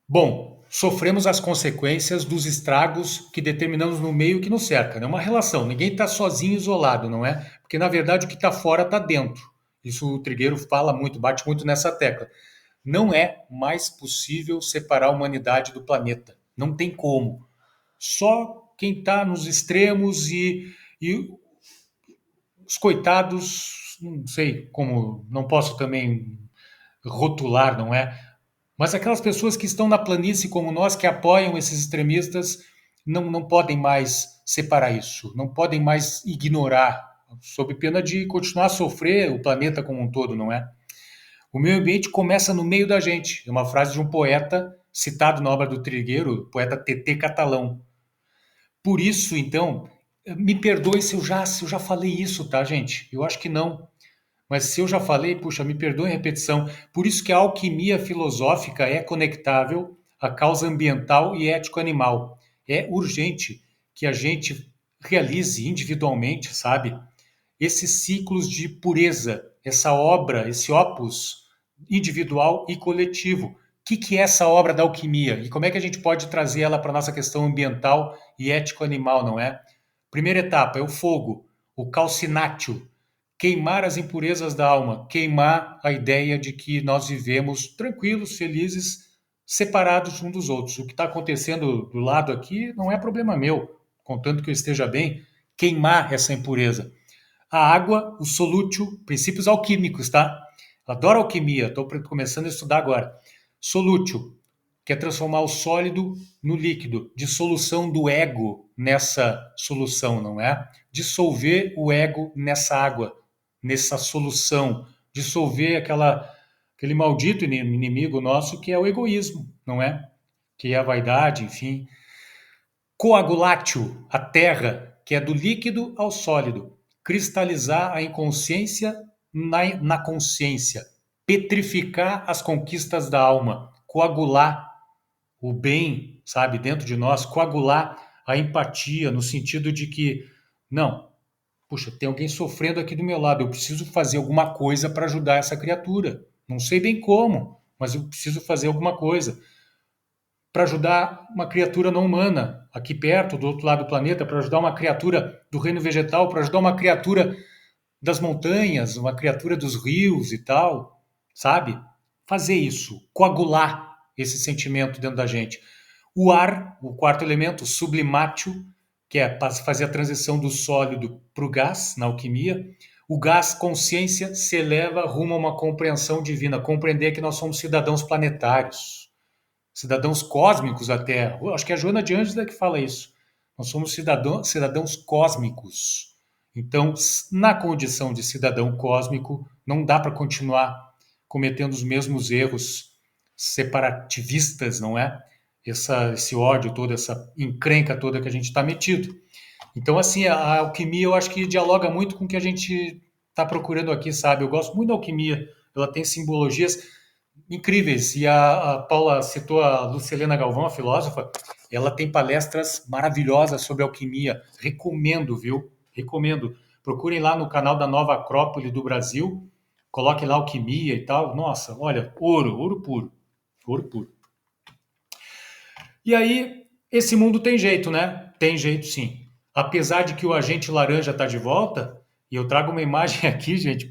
Bom, sofremos as consequências dos estragos que determinamos no meio que nos cerca. É uma relação, ninguém está sozinho, isolado, não é? Porque, na verdade, o que está fora está dentro. Isso o Trigueiro fala muito, bate muito nessa tecla. Não é mais possível separar a humanidade do planeta. Não tem como. Só quem está nos extremos e os coitados, não sei como, não posso também rotular, não é? Mas aquelas pessoas que estão na planície como nós, que apoiam esses extremistas, não podem mais separar isso, não podem mais ignorar, sob pena de continuar a sofrer o planeta como um todo, não é? O meio ambiente começa no meio da gente. É uma frase de um poeta citado na obra do Trigueiro, o poeta T.T. Catalão. Por isso, então, me perdoe se eu já falei isso, tá, gente? Eu acho que não. Mas se eu já falei, puxa, me perdoe a repetição. Por isso que a alquimia filosófica é conectável à causa ambiental e ético-animal. É urgente que a gente realize individualmente, sabe, esses ciclos de pureza, essa obra, esse opus individual e coletivo. O que é essa obra da alquimia? E como é que a gente pode trazer ela para a nossa questão ambiental e ético-animal, não é? Primeira etapa é o fogo, o calcinátio. Queimar as impurezas da alma, queimar a ideia de que nós vivemos tranquilos, felizes, separados uns dos outros. O que está acontecendo do lado aqui não é problema meu, contanto que eu esteja bem, queimar essa impureza. A água, o solútil, princípios alquímicos, tá? Adoro alquimia, estou começando a estudar agora. Solútil, que é transformar o sólido no líquido, dissolução do ego nessa solução, não é? Dissolver o ego nessa água, nessa solução, dissolver aquele maldito inimigo nosso que é o egoísmo, não é? Que é a vaidade, enfim. Coagulatio, a terra, que é do líquido ao sólido. Cristalizar a inconsciência na consciência. Petrificar as conquistas da alma. Coagular o bem, sabe, dentro de nós. Coagular a empatia, no sentido de que, não, puxa, tem alguém sofrendo aqui do meu lado, eu preciso fazer alguma coisa para ajudar essa criatura. Não sei bem como, mas eu preciso fazer alguma coisa para ajudar uma criatura não humana aqui perto, do outro lado do planeta, para ajudar uma criatura do reino vegetal, para ajudar uma criatura das montanhas, uma criatura dos rios e tal, sabe? Fazer isso, coagular esse sentimento dentro da gente. O ar, o quarto elemento, sublimatio, que é fazer a transição do sólido para o gás, na alquimia. O gás, consciência, se eleva rumo a uma compreensão divina, compreender que nós somos cidadãos planetários, cidadãos cósmicos da Terra. Acho que é a Joana de Ângeles que fala isso. Nós somos cidadãos cósmicos. Então, na condição de cidadão cósmico, não dá para continuar cometendo os mesmos erros separativistas, não é? Esse ódio todo, essa encrenca toda que a gente está metido. Então, assim, a alquimia eu acho que dialoga muito com o que a gente está procurando aqui, sabe? Eu gosto muito da alquimia, ela tem simbologias incríveis. E a Paula citou a Lucilena Galvão, a filósofa, ela tem palestras maravilhosas sobre alquimia. Recomendo, viu? Recomendo. Procurem lá no canal da Nova Acrópole do Brasil, coloquem lá alquimia e tal. Nossa, olha, ouro puro. Ouro puro. E aí, esse mundo tem jeito, né? Tem jeito, sim. Apesar de que o agente laranja está de volta, e eu trago uma imagem aqui, gente,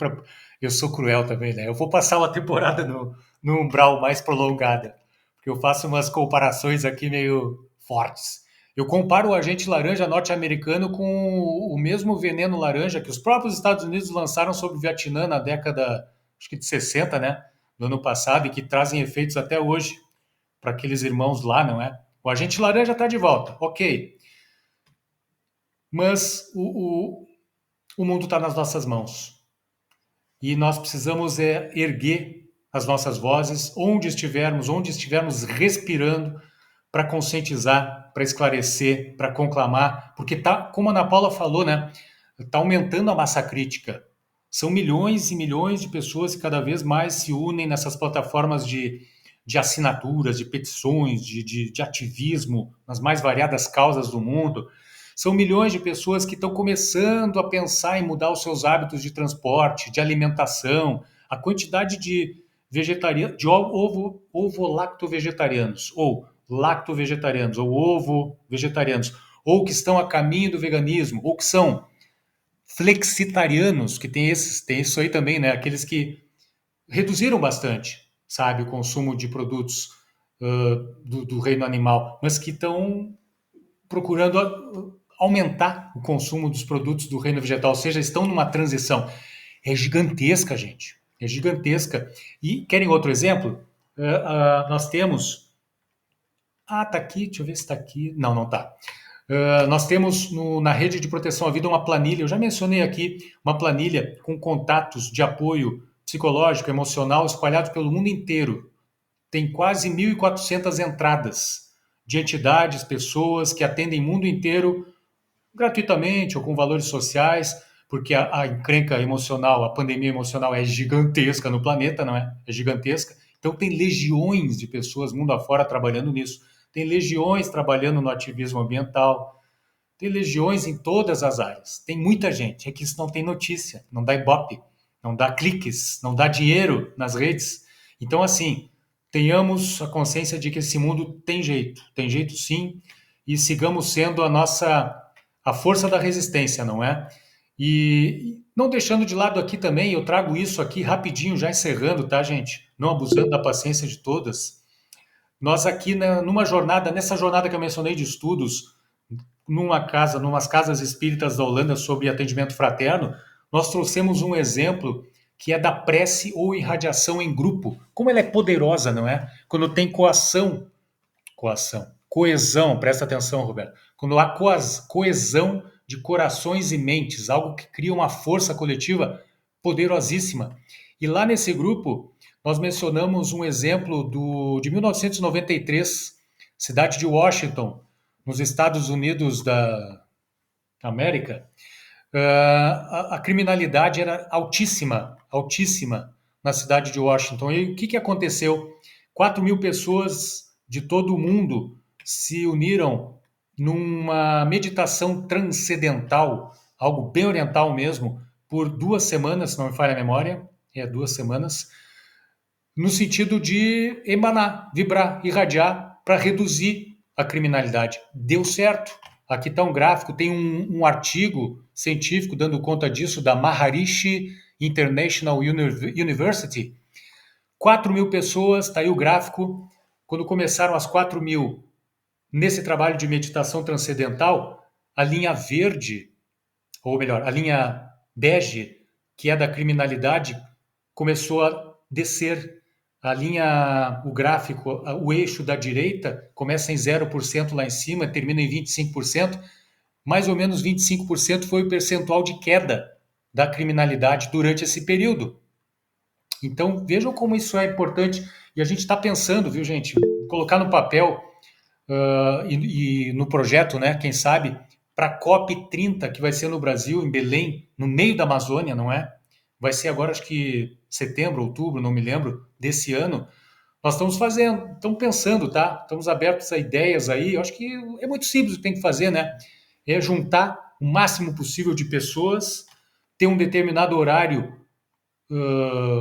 eu sou cruel também, né? Eu vou passar uma temporada no umbral mais prolongada, porque eu faço umas comparações aqui meio fortes. Eu comparo o agente laranja norte-americano com o mesmo veneno laranja que os próprios Estados Unidos lançaram sobre o Vietnã na década, acho que de 60, né? Do ano passado, e que trazem efeitos até hoje para aqueles irmãos lá, não é? O agente laranja está de volta, ok. Mas o mundo está nas nossas mãos. E nós precisamos erguer as nossas vozes onde estivermos respirando, para conscientizar, para esclarecer, para conclamar, porque tá, como a Ana Paula falou, né? Está aumentando a massa crítica. São milhões e milhões de pessoas que cada vez mais se unem nessas plataformas de assinaturas, de petições, de ativismo, nas mais variadas causas do mundo. São milhões de pessoas que estão começando a pensar em mudar os seus hábitos de transporte, de alimentação, a quantidade de vegetarianos, de ovo-lacto-vegetarianos, ou lacto-vegetarianos, ou ovo-vegetarianos, ou que estão a caminho do veganismo, ou que são flexitarianos, que tem isso aí também, né? Aqueles que reduziram bastante, sabe, o consumo de produtos do reino animal, mas que estão procurando aumentar o consumo dos produtos do reino vegetal, ou seja, estão numa transição. É gigantesca, gente. É gigantesca. E querem outro exemplo? Nós temos... tá aqui, deixa eu ver se está aqui. Não está. Nós temos na rede de proteção à vida uma planilha, eu já mencionei aqui, uma planilha com contatos de apoio psicológico, emocional, espalhados pelo mundo inteiro. Tem quase 1.400 entradas de entidades, pessoas que atendem o mundo inteiro gratuitamente ou com valores sociais, porque a encrenca emocional, a pandemia emocional é gigantesca no planeta, não é? É gigantesca. Então tem legiões de pessoas mundo afora trabalhando nisso. Tem legiões trabalhando no ativismo ambiental. Tem legiões em todas as áreas. Tem muita gente. É que isso não tem notícia, não dá ibope, não dá cliques, não dá dinheiro nas redes. Então, assim, tenhamos a consciência de que esse mundo tem jeito sim, e sigamos sendo a força da resistência, não é? E não deixando de lado aqui também, eu trago isso aqui rapidinho, já encerrando, tá, gente? Não abusando da paciência de todas. Nós aqui, nessa jornada que eu mencionei de estudos, numas casas espíritas da Holanda sobre atendimento fraterno, nós trouxemos um exemplo que é da prece ou irradiação em grupo. Como ela é poderosa, não é? Quando tem coesão, presta atenção, Roberto. Quando há coesão de corações e mentes, algo que cria uma força coletiva poderosíssima. E lá nesse grupo, nós mencionamos um exemplo de 1993, cidade de Washington, nos Estados Unidos da América. A criminalidade era altíssima na cidade de Washington. E o que aconteceu? 4.000 pessoas de todo o mundo se uniram numa meditação transcendental, algo bem oriental mesmo, por 2 semanas, se não me falha a memória, 2 semanas, no sentido de emanar, vibrar, irradiar, para reduzir a criminalidade. Deu certo. Aqui está um gráfico, tem um artigo científico dando conta disso, da Maharishi International University. 4.000 pessoas, está aí o gráfico. Quando começaram as 4.000 nesse trabalho de meditação transcendental, a linha verde, ou melhor, a linha bege, que é da criminalidade, começou a descer. O gráfico, o eixo da direita começa em 0% lá em cima, termina em 25%. Mais ou menos 25% foi o percentual de queda da criminalidade durante esse período. Então, vejam como isso é importante. E a gente está pensando, viu, gente, colocar no papel e no projeto, né, quem sabe, para a COP30, que vai ser no Brasil, em Belém, no meio da Amazônia, não é? Vai ser agora, acho que setembro, outubro, não me lembro, desse ano. Nós estamos pensando, tá? Estamos abertos a ideias aí. Eu acho que é muito simples o que tem que fazer, né? É juntar o máximo possível de pessoas, ter um determinado horário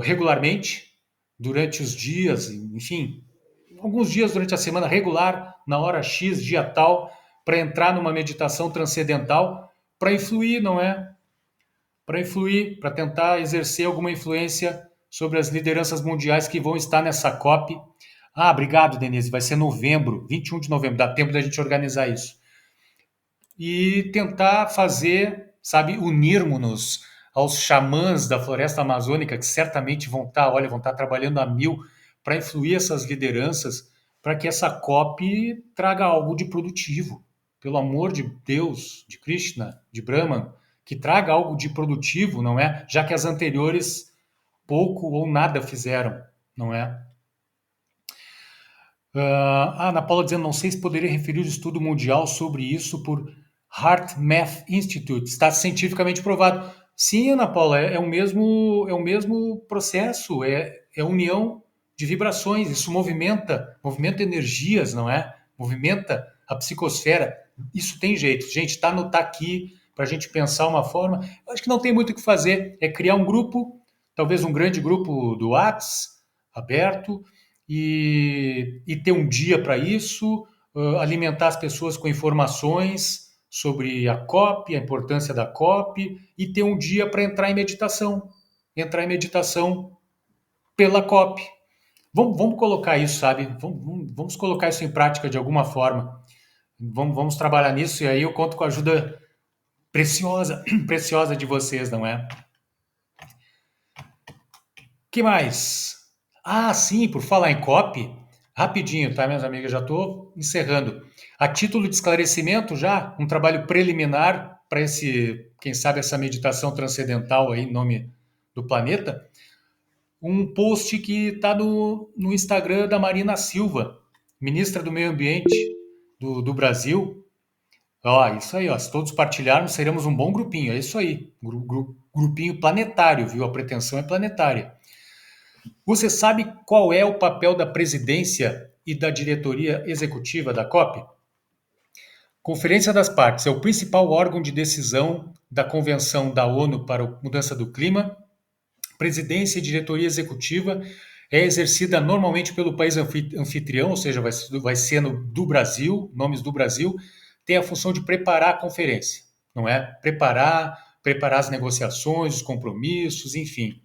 regularmente, durante os dias, enfim, alguns dias durante a semana regular, na hora X, dia tal, para entrar numa meditação transcendental, para influir, não é? Para influir, para tentar exercer alguma influência sobre as lideranças mundiais que vão estar nessa COP. Ah, obrigado, Denise. Vai ser novembro, 21 de novembro. Dá tempo da gente organizar isso. E tentar fazer, sabe, unirmos-nos aos xamãs da floresta amazônica, que certamente vão estar trabalhando a mil para influir essas lideranças, para que essa COP traga algo de produtivo. Pelo amor de Deus, de Krishna, de Brahman, que traga algo de produtivo, não é? Já que as anteriores pouco ou nada fizeram, não é? A Ana Paula dizendo, não sei se poderia referir o estudo mundial sobre isso por Heart Math Institute. Está cientificamente provado. Sim, Ana Paula, é o mesmo processo, é união de vibrações, isso movimenta energias, não é? Movimenta a psicosfera. Isso tem jeito. Gente, tá aqui para a gente pensar uma forma. Eu acho que não tem muito o que fazer, é criar um grupo, talvez um grande grupo do WhatsApp, aberto, e ter um dia para isso, alimentar as pessoas com informações sobre a COP, a importância da COP, e ter um dia para entrar em meditação pela COP. Vamos colocar isso, sabe? Vamos colocar isso em prática de alguma forma. Vamos trabalhar nisso, e aí eu conto com a ajuda preciosa de vocês, não é? Que mais? Ah, sim, por falar em COP, rapidinho, tá, minhas amigas? Já estou encerrando. A título de esclarecimento, já um trabalho preliminar para quem sabe, essa meditação transcendental aí, em nome do planeta, um post que está no Instagram da Marina Silva, ministra do Meio Ambiente do Brasil. Ó, isso aí, ó, se todos partilharmos, seremos um bom grupinho, é isso aí, grupinho planetário, viu? A pretensão é planetária. Você sabe qual é o papel da presidência e da diretoria executiva da COP? Conferência das Partes é o principal órgão de decisão da Convenção da ONU para a Mudança do Clima. Presidência e diretoria executiva é exercida normalmente pelo país anfitrião, ou seja, vai ser do Brasil, nomes do Brasil, tem a função de preparar a conferência, não é? Preparar as negociações, os compromissos, enfim.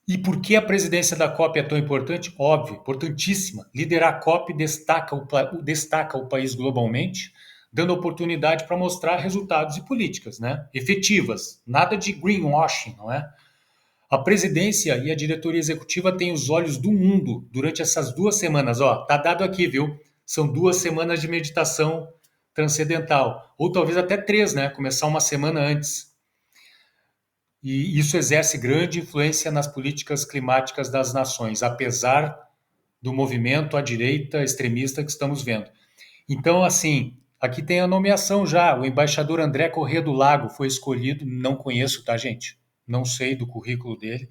E por que a presidência da COP é tão importante? Óbvio, importantíssima. Liderar a COP destaca o país globalmente, dando oportunidade para mostrar resultados e políticas, né? Efetivas. Nada de greenwashing, não é? A presidência e a diretoria executiva têm os olhos do mundo durante essas 2 semanas. Ó, tá dado aqui, viu? São 2 semanas de meditação transcendental. Ou talvez até 3, né? Começar uma semana antes. E isso exerce grande influência nas políticas climáticas das nações, apesar do movimento à direita extremista que estamos vendo. Então, assim, aqui tem a nomeação já. O embaixador André Corrêa do Lago foi escolhido, não conheço, tá, gente? Não sei do currículo dele,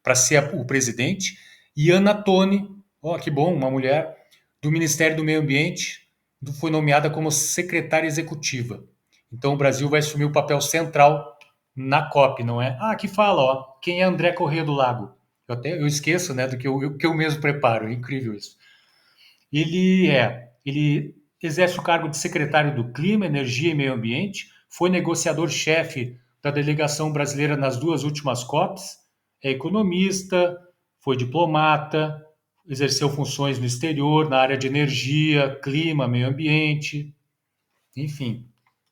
para ser o presidente. E Ana Toni, ó, que bom, uma mulher do Ministério do Meio Ambiente, foi nomeada como secretária executiva. Então, o Brasil vai assumir o papel central na COP, não é? Ah, aqui fala, ó, quem é André Corrêa do Lago? Eu esqueço, né, do que eu mesmo preparo, é incrível isso. Ele exerce o cargo de secretário do Clima, Energia e Meio Ambiente, foi negociador-chefe da delegação brasileira nas 2 últimas COPs, é economista, foi diplomata, exerceu funções no exterior, na área de energia, clima, meio ambiente, enfim,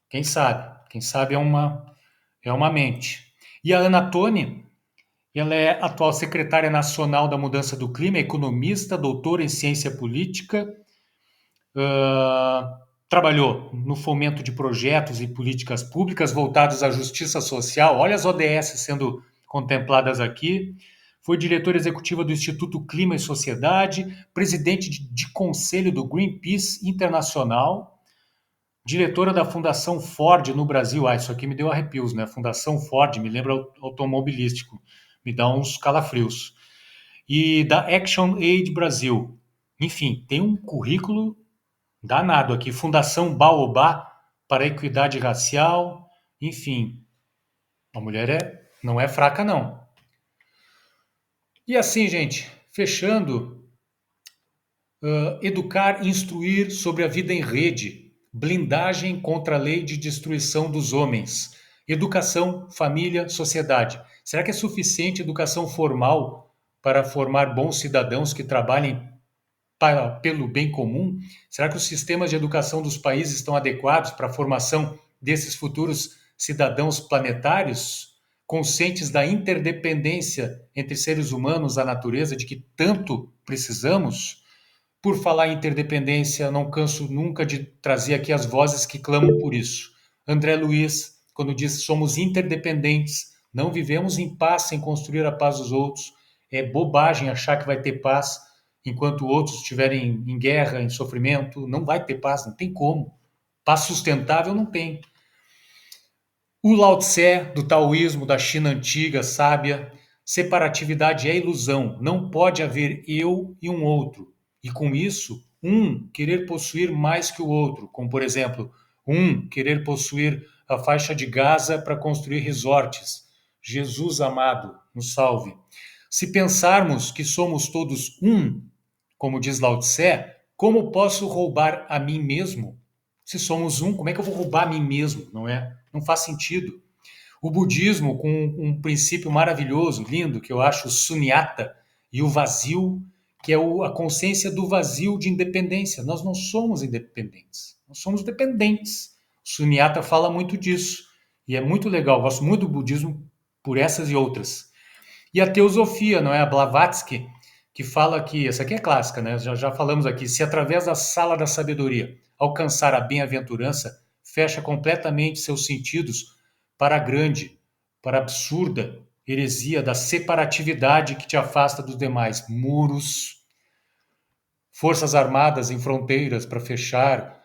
quem sabe é uma mente. E a Ana Toni, ela é atual secretária nacional da mudança do clima, economista, doutora em ciência política, trabalhou no fomento de projetos e políticas públicas voltados à justiça social. Olha as ODS sendo contempladas aqui. Foi diretora executiva do Instituto Clima e Sociedade, presidente de conselho do Greenpeace Internacional, diretora da Fundação Ford no Brasil. Isso aqui me deu arrepios, né? Fundação Ford, me lembra automobilístico, me dá uns calafrios. E da Action Aid Brasil. Enfim, tem um currículo danado aqui. Fundação Baobá para a Equidade Racial. Enfim, a mulher não é fraca, não. E assim, gente, fechando, educar e instruir sobre a vida em rede, blindagem contra a lei de destruição dos homens, educação, família, sociedade. Será que é suficiente educação formal para formar bons cidadãos que trabalhem pelo bem comum? Será que os sistemas de educação dos países estão adequados para a formação desses futuros cidadãos planetários, conscientes da interdependência entre seres humanos e a natureza, de que tanto precisamos? Por falar em interdependência, não canso nunca de trazer aqui as vozes que clamam por isso. André Luiz, quando diz somos interdependentes, não vivemos em paz sem construir a paz dos outros, é bobagem achar que vai ter paz enquanto outros estiverem em guerra, em sofrimento. Não vai ter paz, não tem como. Paz sustentável não tem. O Lao Tse, do taoísmo, da China antiga, sábia, separatividade é ilusão, não pode haver eu e um outro. E com isso, um querer possuir mais que o outro, como por exemplo, um querer possuir a faixa de Gaza para construir resorts. Jesus amado, nos salve. Se pensarmos que somos todos um, como diz Lao Tse, como posso roubar a mim mesmo? Se somos um, como é que eu vou roubar a mim mesmo, não é? Não faz sentido. O budismo, com um princípio maravilhoso, lindo, que eu acho o sunyata, e o vazio, que é a consciência do vazio de independência. Nós não somos independentes, nós somos dependentes. O sunyata fala muito disso, e é muito legal, eu gosto muito do budismo por essas e outras. E a teosofia, não é? A Blavatsky, que fala que, essa aqui é clássica, né? Já falamos aqui, se através da sala da sabedoria alcançar a bem-aventurança, fecha completamente seus sentidos para a grande, para a absurda heresia da separatividade que te afasta dos demais. Muros, forças armadas em fronteiras para fechar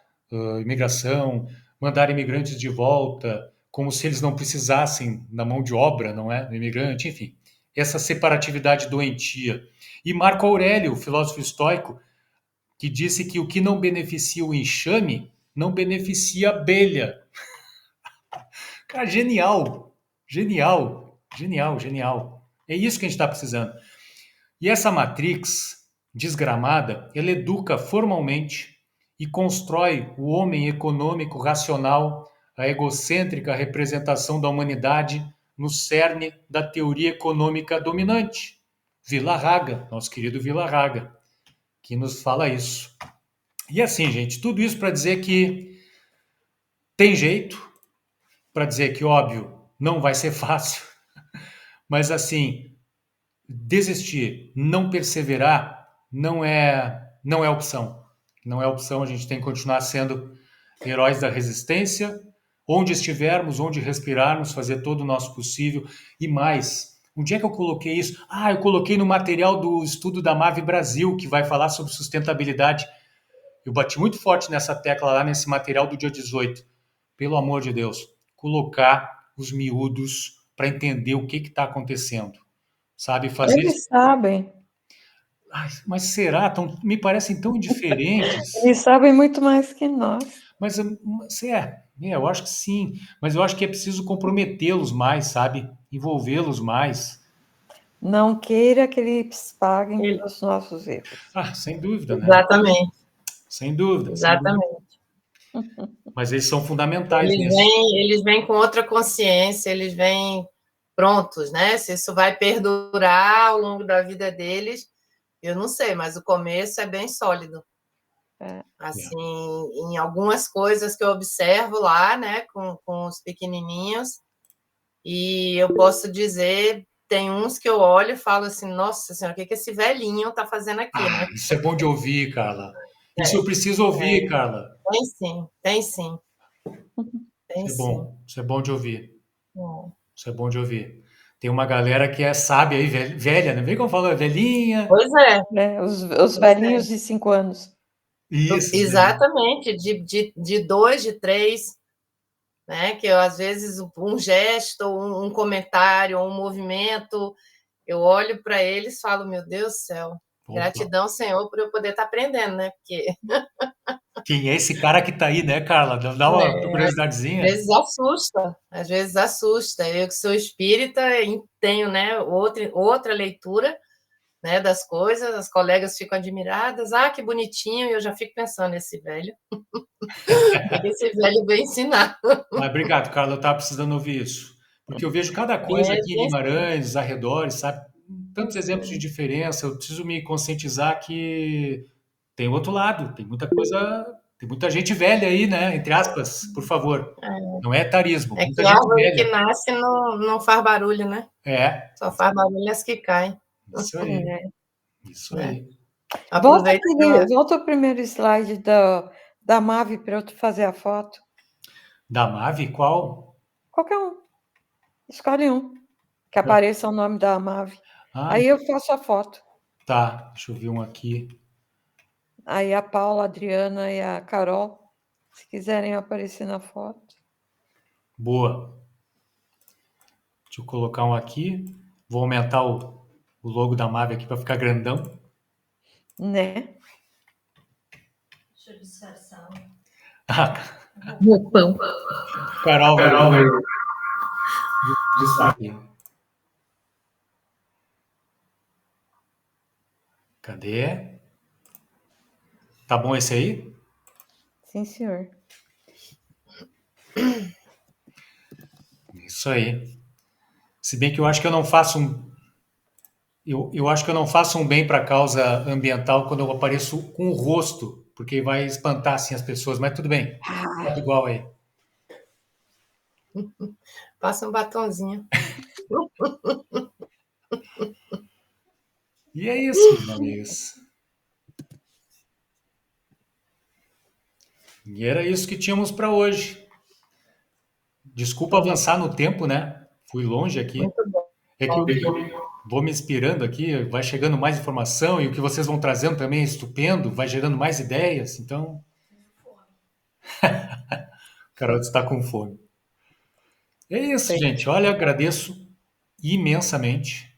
imigração, mandar imigrantes de volta, como se eles não precisassem da mão de obra, não é? Do imigrante, enfim. Essa separatividade doentia. E Marco Aurélio, o filósofo estoico, que disse que o que não beneficia o enxame não beneficia a abelha. Cara, genial, genial, genial, genial. É isso que a gente está precisando. E essa Matrix desgramada, ela educa formalmente e constrói o homem econômico racional, a egocêntrica representação da humanidade no cerne da teoria econômica dominante. Villarraga, nosso querido Villarraga, que nos fala isso. E assim, gente, tudo isso para dizer que tem jeito, para dizer que, óbvio, não vai ser fácil, mas assim, desistir, não perseverar, não é opção. Não é opção, a gente tem que continuar sendo heróis da resistência, onde estivermos, onde respirarmos, fazer todo o nosso possível e mais. Onde é que eu coloquei isso? Eu coloquei no material do estudo da MAVE Brasil, que vai falar sobre sustentabilidade. Eu bati muito forte nessa tecla lá nesse material do dia 18. Pelo amor de Deus, colocar os miúdos para entender o que está acontecendo. Sabe, fazer... Eles sabem. Mas será? Me parecem tão indiferentes. Eles sabem muito mais que nós. Mas eu acho que sim. Mas eu acho que é preciso comprometê-los mais, sabe? Envolvê-los mais. Não queira que eles paguem pelos nossos erros. Sem dúvida, né? Exatamente. Sem dúvida. Exatamente. Sem dúvida. Mas eles são fundamentais Eles nisso. vêm com outra consciência, eles vêm prontos, né? Se isso vai perdurar ao longo da vida deles, eu não sei, mas o começo é bem sólido. Assim, em algumas coisas que eu observo lá, né, com os pequenininhos, e eu posso dizer, tem uns que eu olho e falo assim, nossa senhora, o que esse velhinho está fazendo aqui, né? Isso é bom de ouvir, Carla. Isso eu preciso ouvir, Carla. Tem sim, tem sim. Tem sim. Isso é bom de ouvir. Bom. Isso é bom de ouvir. Tem uma galera que é sábia aí, velha, né? Vem como falou, é velhinha. Pois é. Os velhinhos de 5 anos. Isso. Exatamente, de 2, de 3, né? Que eu, às vezes um gesto, um comentário, um movimento, eu olho para eles e falo, meu Deus do céu, gratidão, Senhor, por eu poder estar aprendendo, né? Porque quem é esse cara que está aí, né, Carla? Dá uma curiosidadezinha. Às vezes assusta. Eu que sou espírita tenho, né, outra leitura, né, das coisas, as colegas ficam admiradas, que bonitinho, e eu já fico pensando, esse velho, esse velho veio ensinar. Mas obrigado, Carla, eu estava precisando ouvir isso. Porque eu vejo cada coisa aqui em Guimarães, os arredores, sabe? Tantos exemplos de diferença, eu preciso me conscientizar que tem outro lado, tem muita coisa, tem muita gente velha aí, né? Entre aspas, por favor. Não é etarismo, É muita que a gente árvore velha. que nasce não faz barulho, né? É. Só faz barulho as que caem. Isso aí. Isso aí. Volta ao primeiro slide da Mavi para eu fazer a foto. Da Mavi? Qual? Qualquer um. Escolhe um. Que apareça o nome da Mavi. Aí eu faço a foto. Tá, deixa eu ver um aqui. Aí a Paula, a Adriana e a Carol, se quiserem aparecer na foto. Boa. Deixa eu colocar um aqui. Vou aumentar o logo da Mavi aqui para ficar grandão. Né? Deixa eu disfarçar. Roupão. Carol, destaque. Cadê? Tá bom esse aí? Sim, senhor. Isso aí. Se bem que eu acho que eu não faço eu acho que eu não faço um bem para a causa ambiental quando eu apareço com o rosto, porque vai espantar assim as pessoas, mas tudo bem. Tá igual aí. Passa um batonzinho. E é isso, meus amigos. E era isso que tínhamos para hoje. Desculpa avançar no tempo, né? Fui longe aqui. Muito bom. É que eu vou me inspirando aqui, vai chegando mais informação e o que vocês vão trazendo também é estupendo, vai gerando mais ideias, então... Carol está com fome. É isso, gente. Olha, agradeço imensamente